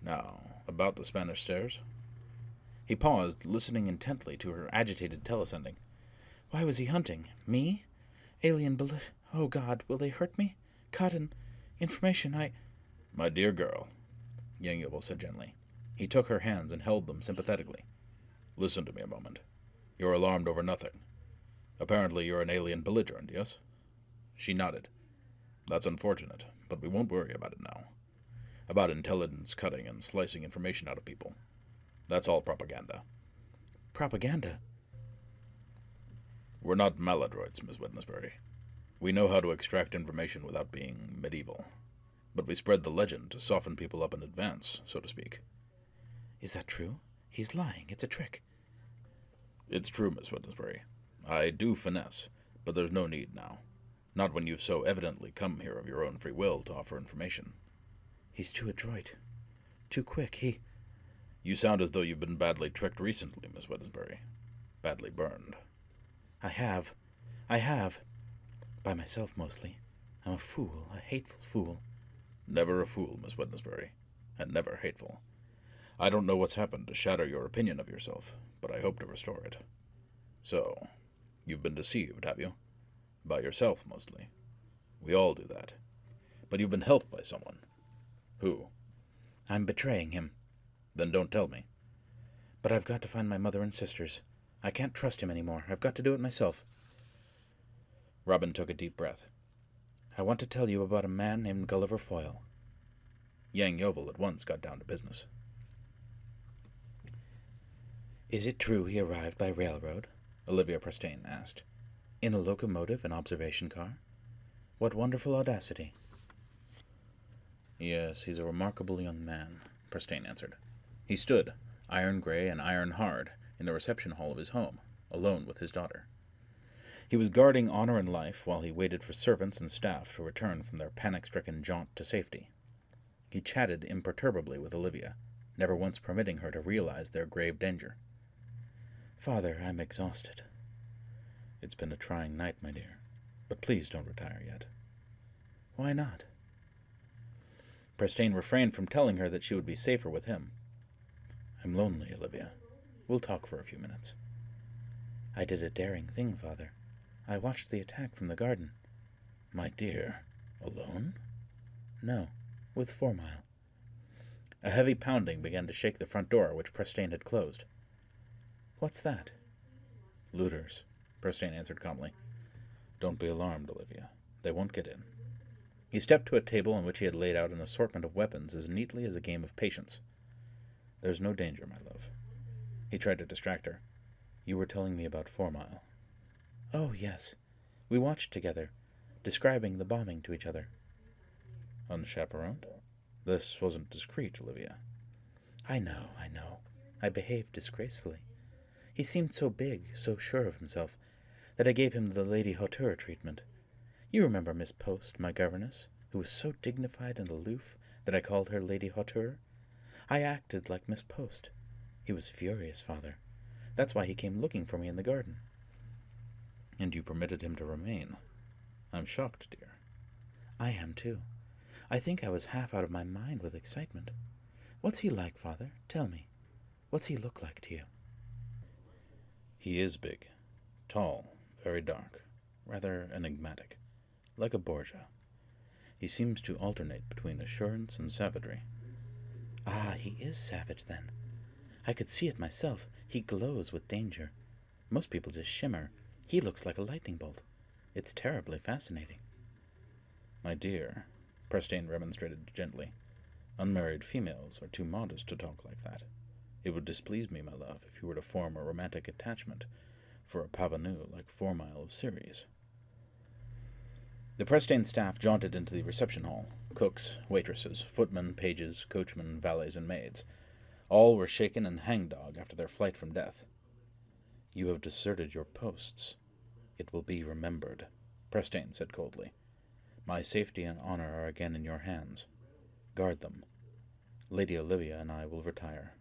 Now, about the Spanish Stairs?" He paused, listening intently to her agitated telesending. "Why was he hunting? Me? Alien Oh, God, will they hurt me? Cotton. Information, "My dear girl," Yang Yovel said gently. He took her hands and held them sympathetically. "Listen to me a moment. You're alarmed over nothing. Apparently you're an alien belligerent, yes?" She nodded. "That's unfortunate, but we won't worry about it now. About intelligence cutting and slicing information out of people. That's all propaganda." "Propaganda?" "We're not maladroits, Miss Wednesbury. We know how to extract information without being medieval. But we spread the legend to soften people up in advance, so to speak." "Is that true? He's lying. It's a trick." "It's true, Miss Wednesbury. I do finesse, but there's no need now. Not when you've so evidently come here of your own free will to offer information." "He's too adroit. Too quick. You sound as though you've been badly tricked recently, Miss Wednesbury. Badly burned." I have. By myself, mostly. I'm a fool, a hateful fool." "Never a fool, Miss Wednesbury, and never hateful. I don't know what's happened to shatter your opinion of yourself, but I hope to restore it. So, you've been deceived, have you? By yourself, mostly. We all do that. But you've been helped by someone. Who?" "I'm betraying him." "Then don't tell me." "But I've got to find my mother and sisters. I can't trust him anymore. I've got to do it myself." Robin took a deep breath. "I want to tell you about a man named Gulliver Foyle." Yang Yovel at once got down to business. "Is it true he arrived by railroad?" Olivia Prestane asked. "In a locomotive and observation car? What wonderful audacity." "Yes, he's a remarkable young man," Prestane answered. He stood, iron gray and iron hard, in the reception hall of his home, alone with his daughter. He was guarding honor and life while he waited for servants and staff to return from their panic-stricken jaunt to safety. He chatted imperturbably with Olivia, never once permitting her to realize their grave danger. Father, I'm exhausted. It's been a trying night, my dear, but please don't retire yet. Why not? Prestane refrained from telling her that she would be safer with him. I'm lonely, Olivia. We'll talk for a few minutes. I did a daring thing, Father. I watched the attack from the garden. My dear, alone? No, with Fourmyle. A heavy pounding began to shake the front door, which Prestane had closed. What's that? Looters, Prestane answered calmly. Don't be alarmed, Olivia. They won't get in. He stepped to a table on which he had laid out an assortment of weapons as neatly as a game of patience. There's no danger, my love. He tried to distract her. You were telling me about Fourmyle. Oh, yes. We watched together, describing the bombing to each other. Unchaperoned? This wasn't discreet, Olivia. I know. I behaved disgracefully. He seemed so big, so sure of himself, that I gave him the Lady Hauteur treatment. You remember Miss Post, my governess, who was so dignified and aloof that I called her Lady Hauteur? I acted like Miss Post. He was furious, Father. That's why he came looking for me in the garden. And you permitted him to remain. I'm shocked, dear. I am, too. I think I was half out of my mind with excitement. What's he like, Father? Tell me. What's he look like to you? He is big, tall, very dark, rather enigmatic, like a Borgia. He seems to alternate between assurance and savagery. Ah, he is savage, then. I could see it myself. He glows with danger. Most people just shimmer. He looks like a lightning bolt. It's terribly fascinating. My dear, Prestane remonstrated gently, unmarried females are too modest to talk like that. It would displease me, my love, if you were to form a romantic attachment for a parvenu like Fourmyle of Ceres. The Prestane staff jaunted into the reception hall. Cooks, waitresses, footmen, pages, coachmen, valets, and maids. All were shaken and hangdog after their flight from death. You have deserted your posts. It will be remembered, Prestane said coldly. My safety and honor are again in your hands. Guard them. Lady Olivia and I will retire.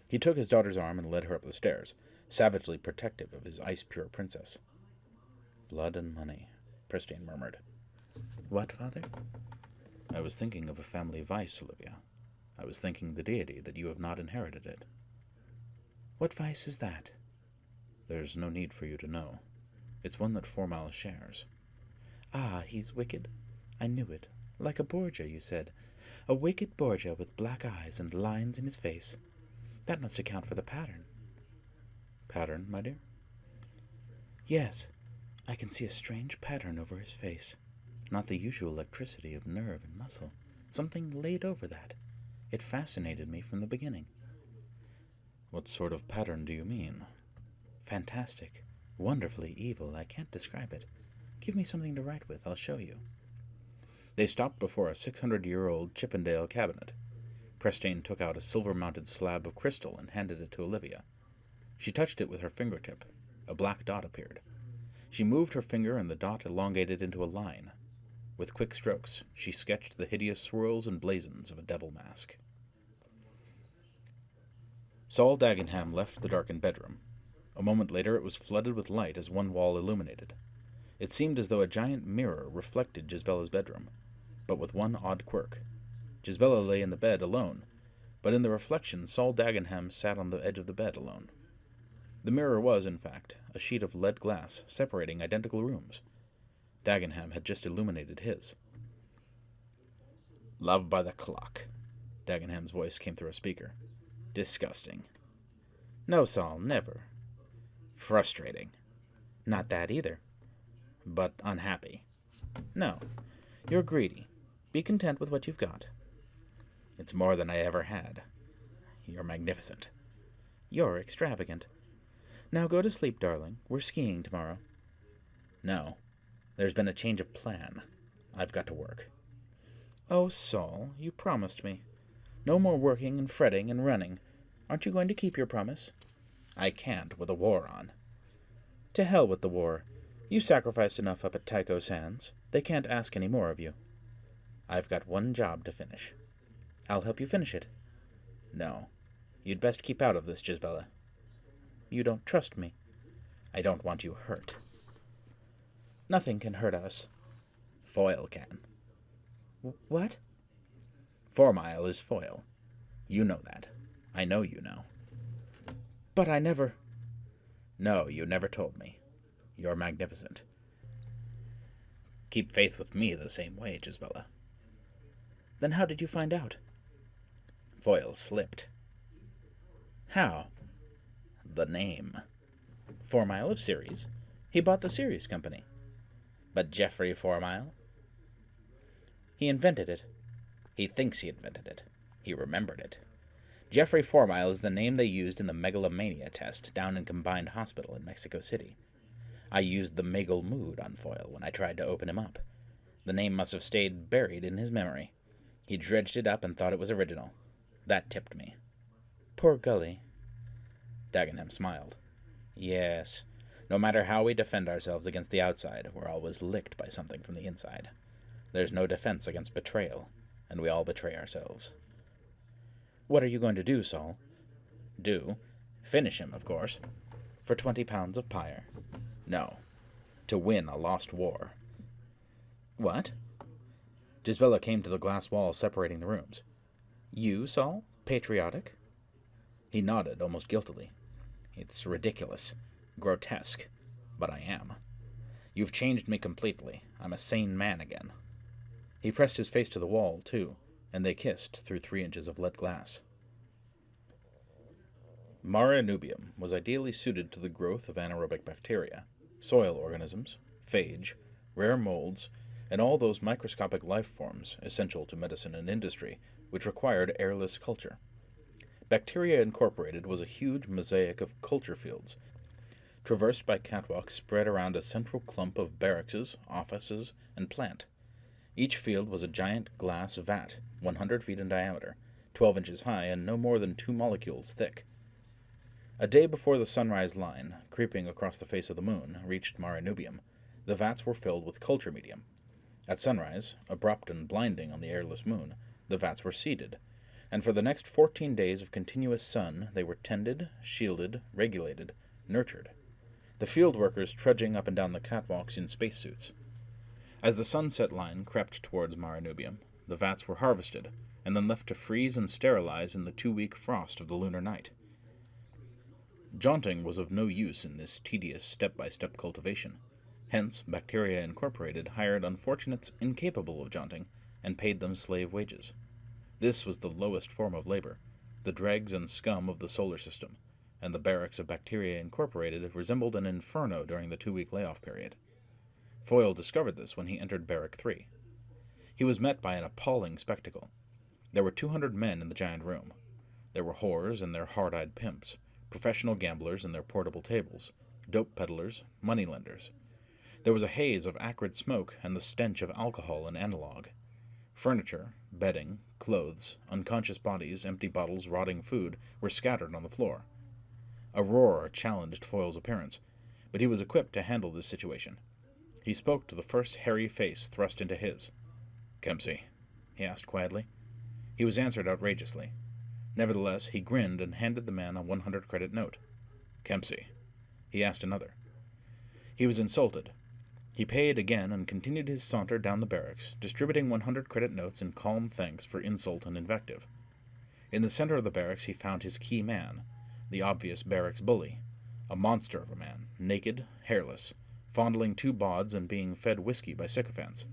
He took his daughter's arm and led her up the stairs, savagely protective of his ice-pure princess. Blood and money, Prestane murmured. What, Father? I was thinking of a family vice, Olivia. I was thanking the deity that you have not inherited it. What vice is that? There's no need for you to know. It's one that Fourmyle shares. Ah, he's wicked. I knew it. Like a Borgia, you said. A wicked Borgia with black eyes and lines in his face. That must account for the pattern. Pattern, my dear? Yes. I can see a strange pattern over his face. Not the usual electricity of nerve and muscle. Something laid over that. It fascinated me from the beginning. What sort of pattern do you mean? Fantastic. Wonderfully evil. I can't describe it. Give me something to write with. I'll show you. They stopped before a 600-year-old Chippendale cabinet. Prestane took out a silver-mounted slab of crystal and handed it to Olivia. She touched it with her fingertip. A black dot appeared. She moved her finger and the dot elongated into a line. With quick strokes, she sketched the hideous swirls and blazons of a devil mask. Saul Dagenham left the darkened bedroom. A moment later it was flooded with light as one wall illuminated. It seemed as though a giant mirror reflected Gisbella's bedroom, but with one odd quirk. Gisbella lay in the bed alone, but in the reflection Saul Dagenham sat on the edge of the bed alone. The mirror was, in fact, a sheet of lead glass separating identical rooms. Dagenham had just illuminated his. Love by the clock. Dagenham's voice came through a speaker. Disgusting. No, Saul, never. Frustrating. Not that either. But unhappy. No. You're greedy. Be content with what you've got. It's more than I ever had. You're magnificent. You're extravagant. Now go to sleep, darling. We're skiing tomorrow. No. There's been a change of plan. I've got to work. Oh, Saul, you promised me. No more working and fretting and running. Aren't you going to keep your promise? I can't, with a war on. To hell with the war. You sacrificed enough up at Tycho Sands. They can't ask any more of you. I've got one job to finish. I'll help you finish it. No. You'd best keep out of this, Gisbella. You don't trust me. I don't want you hurt. Nothing can hurt us. Foyle can. What? Fourmyle is Foyle. You know that. I know you know. But I never... No, you never told me. You're magnificent. Keep faith with me the same way, Gisbella. Then how did you find out? Foyle slipped. How? The name. Fourmyle of Ceres. He bought the Ceres company. But Geoffrey Fourmyle? He invented it. He thinks he invented it. He remembered it. Geoffrey Fourmyle is the name they used in the megalomania test down in Combined Hospital in Mexico City. I used the Megal mood on Foyle when I tried to open him up. The name must have stayed buried in his memory. He dredged it up and thought it was original. That tipped me. Poor Gully. Dagenham smiled. Yes. No matter how we defend ourselves against the outside, we're always licked by something from the inside. There's no defense against betrayal, and we all betray ourselves. What are you going to do, Saul? Do? Finish him, of course. For 20 pounds of pyre. No. To win a lost war. What? Gisbella came to the glass wall separating the rooms. You, Saul? Patriotic? He nodded, almost guiltily. It's ridiculous. Grotesque. But I am. You've changed me completely. I'm a sane man again. He pressed his face to the wall, too, and they kissed through 3 inches of lead glass. Mare Nubium was ideally suited to the growth of anaerobic bacteria, soil organisms, phage, rare molds, and all those microscopic life forms essential to medicine and industry, which required airless culture. Bacteria Incorporated was a huge mosaic of culture fields, traversed by catwalks spread around a central clump of barracks, offices, and plant. Each field was a giant glass vat, 100 feet in diameter, 12 inches high, and no more than 2 molecules thick. A day before the sunrise line, creeping across the face of the moon, reached Mare Nubium, the vats were filled with culture medium. At sunrise, abrupt and blinding on the airless moon, the vats were seeded, and for the next 14 days of continuous sun they were tended, shielded, regulated, nurtured. The field workers trudging up and down the catwalks in spacesuits. As the sunset line crept towards Mare Nubium, the vats were harvested, and then left to freeze and sterilize in the 2-week frost of the lunar night. Jaunting was of no use in this tedious step-by-step cultivation. Hence, Bacteria Incorporated hired unfortunates incapable of jaunting and paid them slave wages. This was the lowest form of labor, the dregs and scum of the solar system, and the barracks of Bacteria Incorporated resembled an inferno during the 2-week layoff period. Foyle discovered this when he entered Barrack 3. He was met by an appalling spectacle. There were 200 men in the giant room. There were whores and their hard-eyed pimps, professional gamblers and their portable tables, dope peddlers, moneylenders. There was a haze of acrid smoke and the stench of alcohol and analog. Furniture, bedding, clothes, unconscious bodies, empty bottles, rotting food were scattered on the floor. A roar challenged Foyle's appearance, but he was equipped to handle this situation. He spoke to the first hairy face thrust into his. "Kempsey?" he asked quietly. He was answered outrageously. Nevertheless, he grinned and handed the man a 100-credit note. "Kempsey?" he asked another. He was insulted. He paid again and continued his saunter down the barracks, distributing 100-credit notes in calm thanks for insult and invective. In the center of the barracks he found his key man, the obvious barracks bully, a monster of a man, naked, hairless, fondling 2 bods and being fed whiskey by sycophants.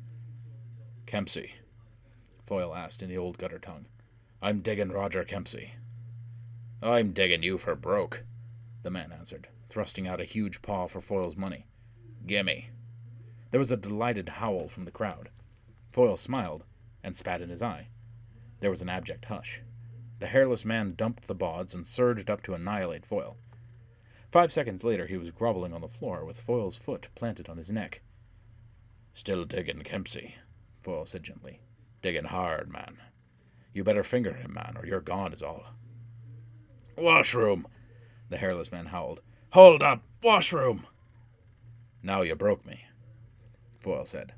"Kempsey?" Foyle asked in the old gutter tongue. "I'm digging Roger Kempsey." "I'm digging you for broke," the man answered, thrusting out a huge paw for Foyle's money. "Gimme." There was a delighted howl from the crowd. Foyle smiled and spat in his eye. There was an abject hush. The hairless man dumped the bods and surged up to annihilate Foyle. 5 seconds later he was groveling on the floor with Foyle's foot planted on his neck. "Still digging Kempsey," Foyle said gently. "Digging hard, man. You better finger him, man, or you're gone is all." Washroom! The hairless man howled. Hold up! Washroom! Now you broke me, Foyle said.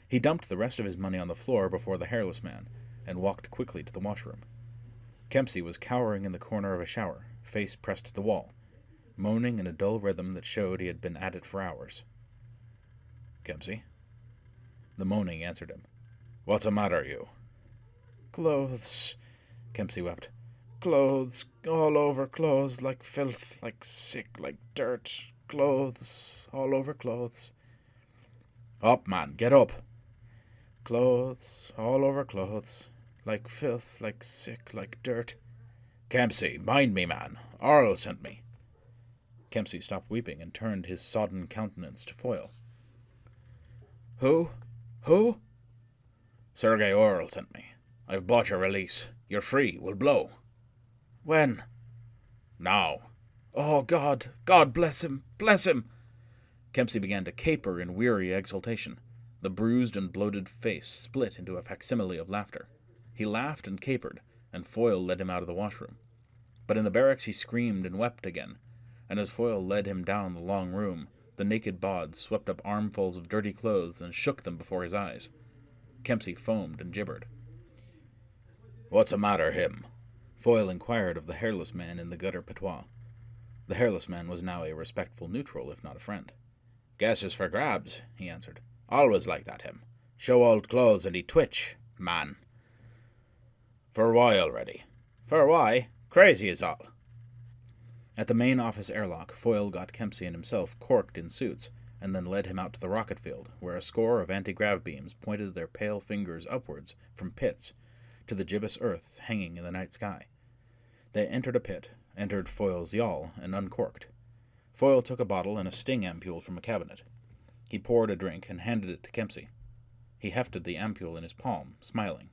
He dumped the rest of his money on the floor before the hairless man, and walked quickly to the washroom. Kempsey was cowering in the corner of a shower, face pressed to the wall, moaning in a dull rhythm that showed he had been at it for hours. Kempsey? The moaning answered him. What's the matter, you? Clothes, Kempsey wept. Clothes, all over clothes, like filth, like sick, like dirt. Clothes, all over clothes. Up, man, get up. Clothes, all over clothes, like filth, like sick, like dirt. Kempsey, mind me, man. Arl sent me. Kempsey stopped weeping and turned his sodden countenance to Foyle. Who? Who? Sergei Orl sent me. I've bought your release. You're free. We'll blow. When? Now. Oh, God! God bless him! Bless him! Kempsey began to caper in weary exultation. The bruised and bloated face split into a facsimile of laughter. He laughed and capered, and Foyle led him out of the washroom. But in the barracks he screamed and wept again, and as Foyle led him down the long room, the naked bawds swept up armfuls of dirty clothes and shook them before his eyes. Kempsey foamed and gibbered. What's the matter, him? Foyle inquired of the hairless man in the gutter patois. The hairless man was now a respectful neutral, if not a friend. Guess it's for grabs, he answered. Always like that, him. Show old clothes and he twitch, man. For why already? For why? Crazy is all. At the main office airlock, Foyle got Kempsey and himself corked in suits, and then led him out to the rocket field, where a score of anti-grav beams pointed their pale fingers upwards from pits to the gibbous earth hanging in the night sky. They entered a pit, entered Foyle's yawl, and uncorked. Foyle took a bottle and a sting ampule from a cabinet. He poured a drink and handed it to Kempsey. He hefted the ampule in his palm, smiling.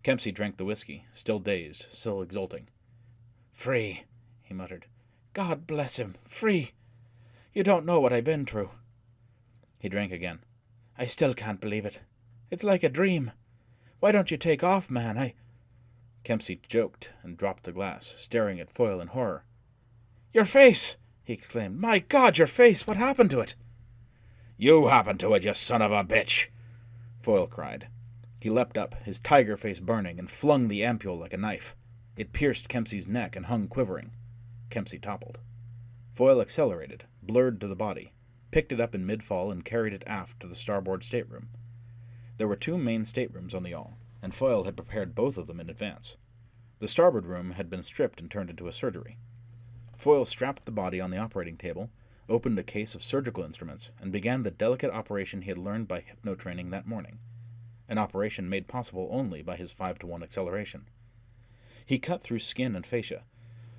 Kempsey drank the whiskey, still dazed, still exulting. Free, he muttered. God bless him, free. You don't know what I've been through. He drank again. I still can't believe it. It's like a dream. Why don't you take off, man? Kempsey joked and dropped the glass, staring at Foyle in horror. Your face! He exclaimed. My God, your face! What happened to it? You happened to it, you son of a bitch! Foyle cried. He leapt up, his tiger face burning, and flung the ampule like a knife. It pierced Kempsey's neck and hung quivering. Kempsey toppled. Foyle accelerated, blurred to the body, picked it up in mid-fall and carried it aft to the starboard stateroom. There were 2 main staterooms on the yawl, and Foyle had prepared both of them in advance. The starboard room had been stripped and turned into a surgery. Foyle strapped the body on the operating table, opened a case of surgical instruments, and began the delicate operation he had learned by hypno-training that morning, an operation made possible only by his 5-to-1 acceleration. He cut through skin and fascia,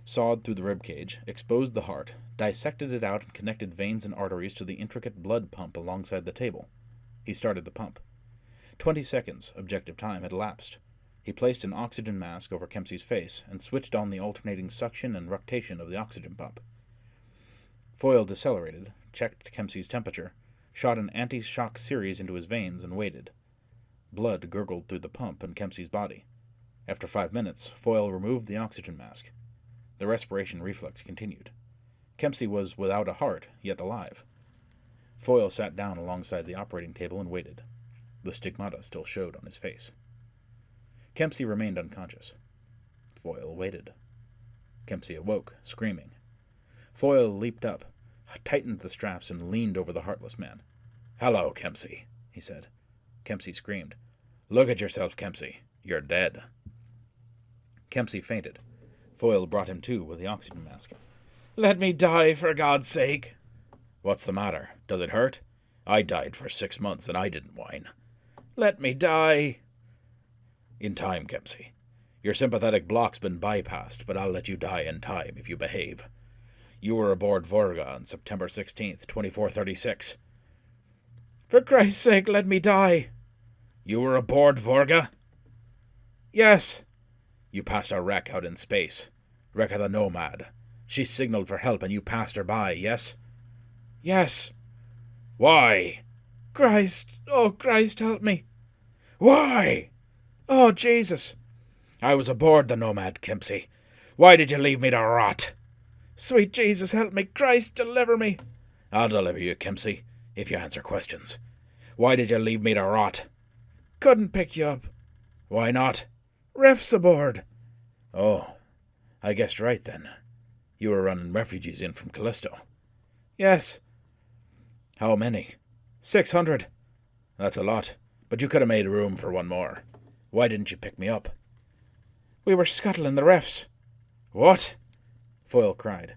sawed through the ribcage, exposed the heart, dissected it out and connected veins and arteries to the intricate blood pump alongside the table. He started the pump. 20 seconds, objective time, had elapsed. He placed an oxygen mask over Kempsey's face and switched on the alternating suction and ructation of the oxygen pump. Foyle decelerated, checked Kempsey's temperature, shot an anti-shock series into his veins, and waited. Blood gurgled through the pump and Kempsey's body. After 5 minutes, Foyle removed the oxygen mask. The respiration reflex continued. Kempsey was without a heart, yet alive. Foyle sat down alongside the operating table and waited. The stigmata still showed on his face. Kempsey remained unconscious. Foyle waited. Kempsey awoke, screaming. Foyle leaped up, tightened the straps, and leaned over the heartless man. "Hello, Kempsey," he said. Kempsey screamed. "Look at yourself, Kempsey. You're dead." Kempsey fainted. Foyle brought him to with the oxygen mask. Let me die, for God's sake. What's the matter? Does it hurt? I died for 6 months and I didn't whine. Let me die. In time, Kempsey. Your sympathetic block's been bypassed, but I'll let you die in time if you behave. You were aboard Vorga on September 16th, 2436. For Christ's sake, let me die. You were aboard Vorga? Yes. You passed a wreck out in space. Wreck of the Nomad. She signaled for help and you passed her by, yes? Yes. Why? Christ, oh Christ, help me. Why? Oh, Jesus. I was aboard the Nomad, Kempsey. Why did you leave me to rot? Sweet Jesus, help me. Christ, deliver me. I'll deliver you, Kempsey, if you answer questions. Why did you leave me to rot? Couldn't pick you up. Why not? Refs aboard. Oh, I guessed right then. You were running refugees in from Callisto. Yes. How many? 600. That's a lot, but you could have made room for one more. Why didn't you pick me up? We were scuttling the refs. What? Foyle cried.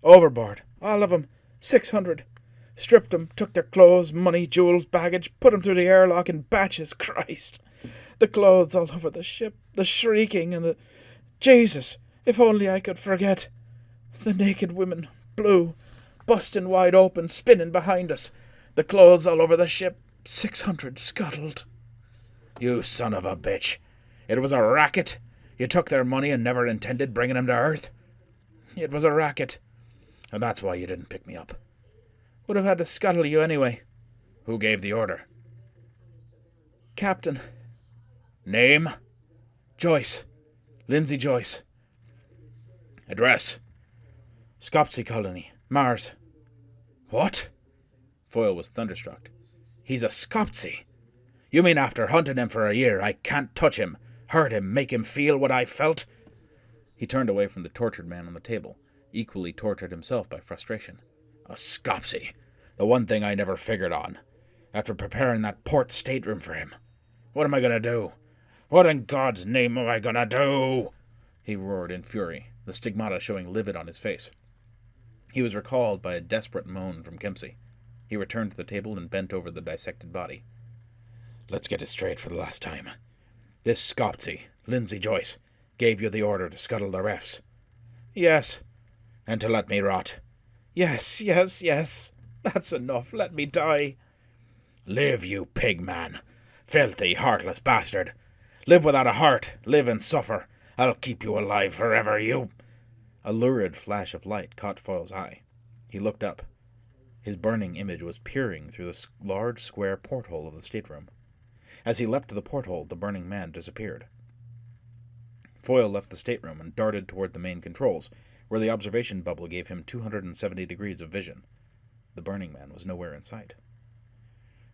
Overboard. All of 'em. 600. Stripped them, took their clothes, money, jewels, baggage, put them through the airlock in batches. Christ. The clothes all over the ship, the shrieking and the... Jesus, if only I could forget. The naked women, blue, busting wide open, spinning behind us. The clothes all over the ship. 600 scuttled. You son of a bitch. It was a racket. You took their money and never intended bringing them to Earth. It was a racket. And that's why you didn't pick me up. Would have had to scuttle you anyway. Who gave the order? Captain. Name? Joyce. Lindsay Joyce. Address? Skopje Colony, Mars. What? Foyle was thunderstruck. He's a Skopje. You mean after hunting him for a year, I can't touch him, hurt him, make him feel what I felt? He turned away from the tortured man on the table, equally tortured himself by frustration. A Skopje. The one thing I never figured on. After preparing that port stateroom for him. What am I going to do? What in God's name am I going to do? He roared in fury, the stigmata showing livid on his face. He was recalled by a desperate moan from Kempsey. He returned to the table and bent over the dissected body. Let's get it straight for the last time. This Skopje, Lindsay Joyce, gave you the order to scuttle the refs. Yes. And to let me rot. Yes, yes, yes. That's enough. Let me die. Live, you pig man. Filthy, heartless bastard. Live without a heart. Live and suffer. I'll keep you alive forever, you... A lurid flash of light caught Foyle's eye. He looked up. His burning image was peering through the large square porthole of the stateroom. As he leapt to the porthole, the burning man disappeared. Foyle left the stateroom and darted toward the main controls, where the observation bubble gave him 270 degrees of vision. The burning man was nowhere in sight.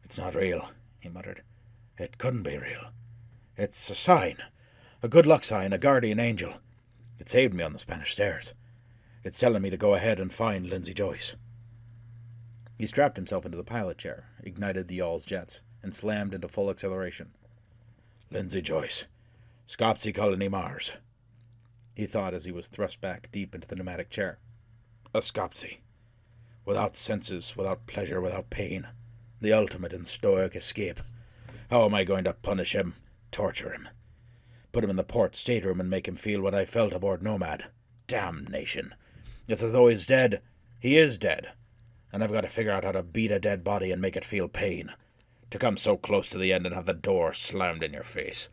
It's not real, he muttered. It couldn't be real. It's a sign. A good luck sign, a guardian angel. It saved me on the Spanish stairs. It's telling me to go ahead and find Lindsay Joyce. He strapped himself into the pilot chair, ignited the yawl's jets, and slammed into full acceleration. Lindsay Joyce. Skopje Colony, Mars. He thought as he was thrust back deep into the pneumatic chair. A Skopje. Without senses, without pleasure, without pain. The ultimate in stoic escape. How am I going to punish him? Torture him? Put him in the port stateroom and make him feel what I felt aboard Nomad. Damnation. It's as though he's dead. He is dead. And I've got to figure out how to beat a dead body and make it feel pain. To come so close to the end and have the door slammed in your face.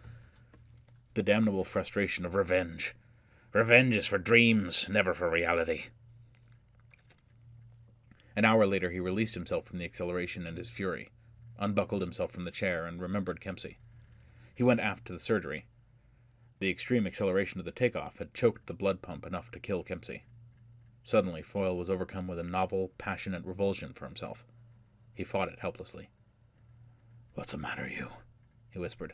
The damnable frustration of Revenge. Revenge is for dreams, never for reality. An hour later he released himself from the acceleration and his fury, unbuckled himself from the chair, and remembered Kempsey. He went aft to the surgery. The extreme acceleration of the takeoff had choked the blood pump enough to kill Kempsey. Suddenly, Foyle was overcome with a novel, passionate revulsion for himself. He fought it helplessly. "What's the matter, you?" he whispered.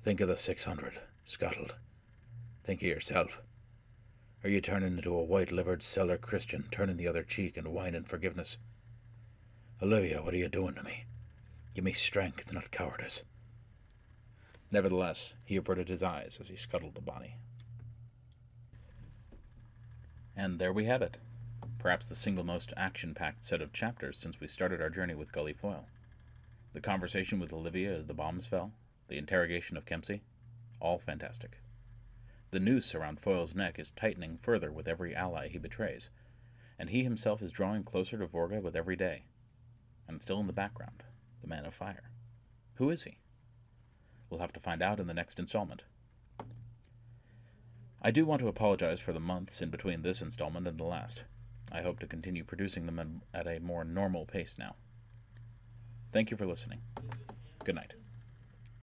"Think of the 600, scuttled. Think of yourself. Are you turning into a white-livered cellar Christian, turning the other cheek and whining forgiveness? Olivia, what are you doing to me? Give me strength, not cowardice." Nevertheless, he averted his eyes as he scuttled the body. And there we have it. Perhaps the single most action-packed set of chapters since we started our journey with Gully Foyle. The conversation with Olivia as the bombs fell, the interrogation of Kempsey, all fantastic. The noose around Foyle's neck is tightening further with every ally he betrays, and he himself is drawing closer to Vorga with every day. And still in the background, the Man of Fire. Who is he? We'll have to find out in the next installment. I do want to apologize for the months in between this installment and the last. I hope to continue producing them at a more normal pace now. Thank you for listening. Good night.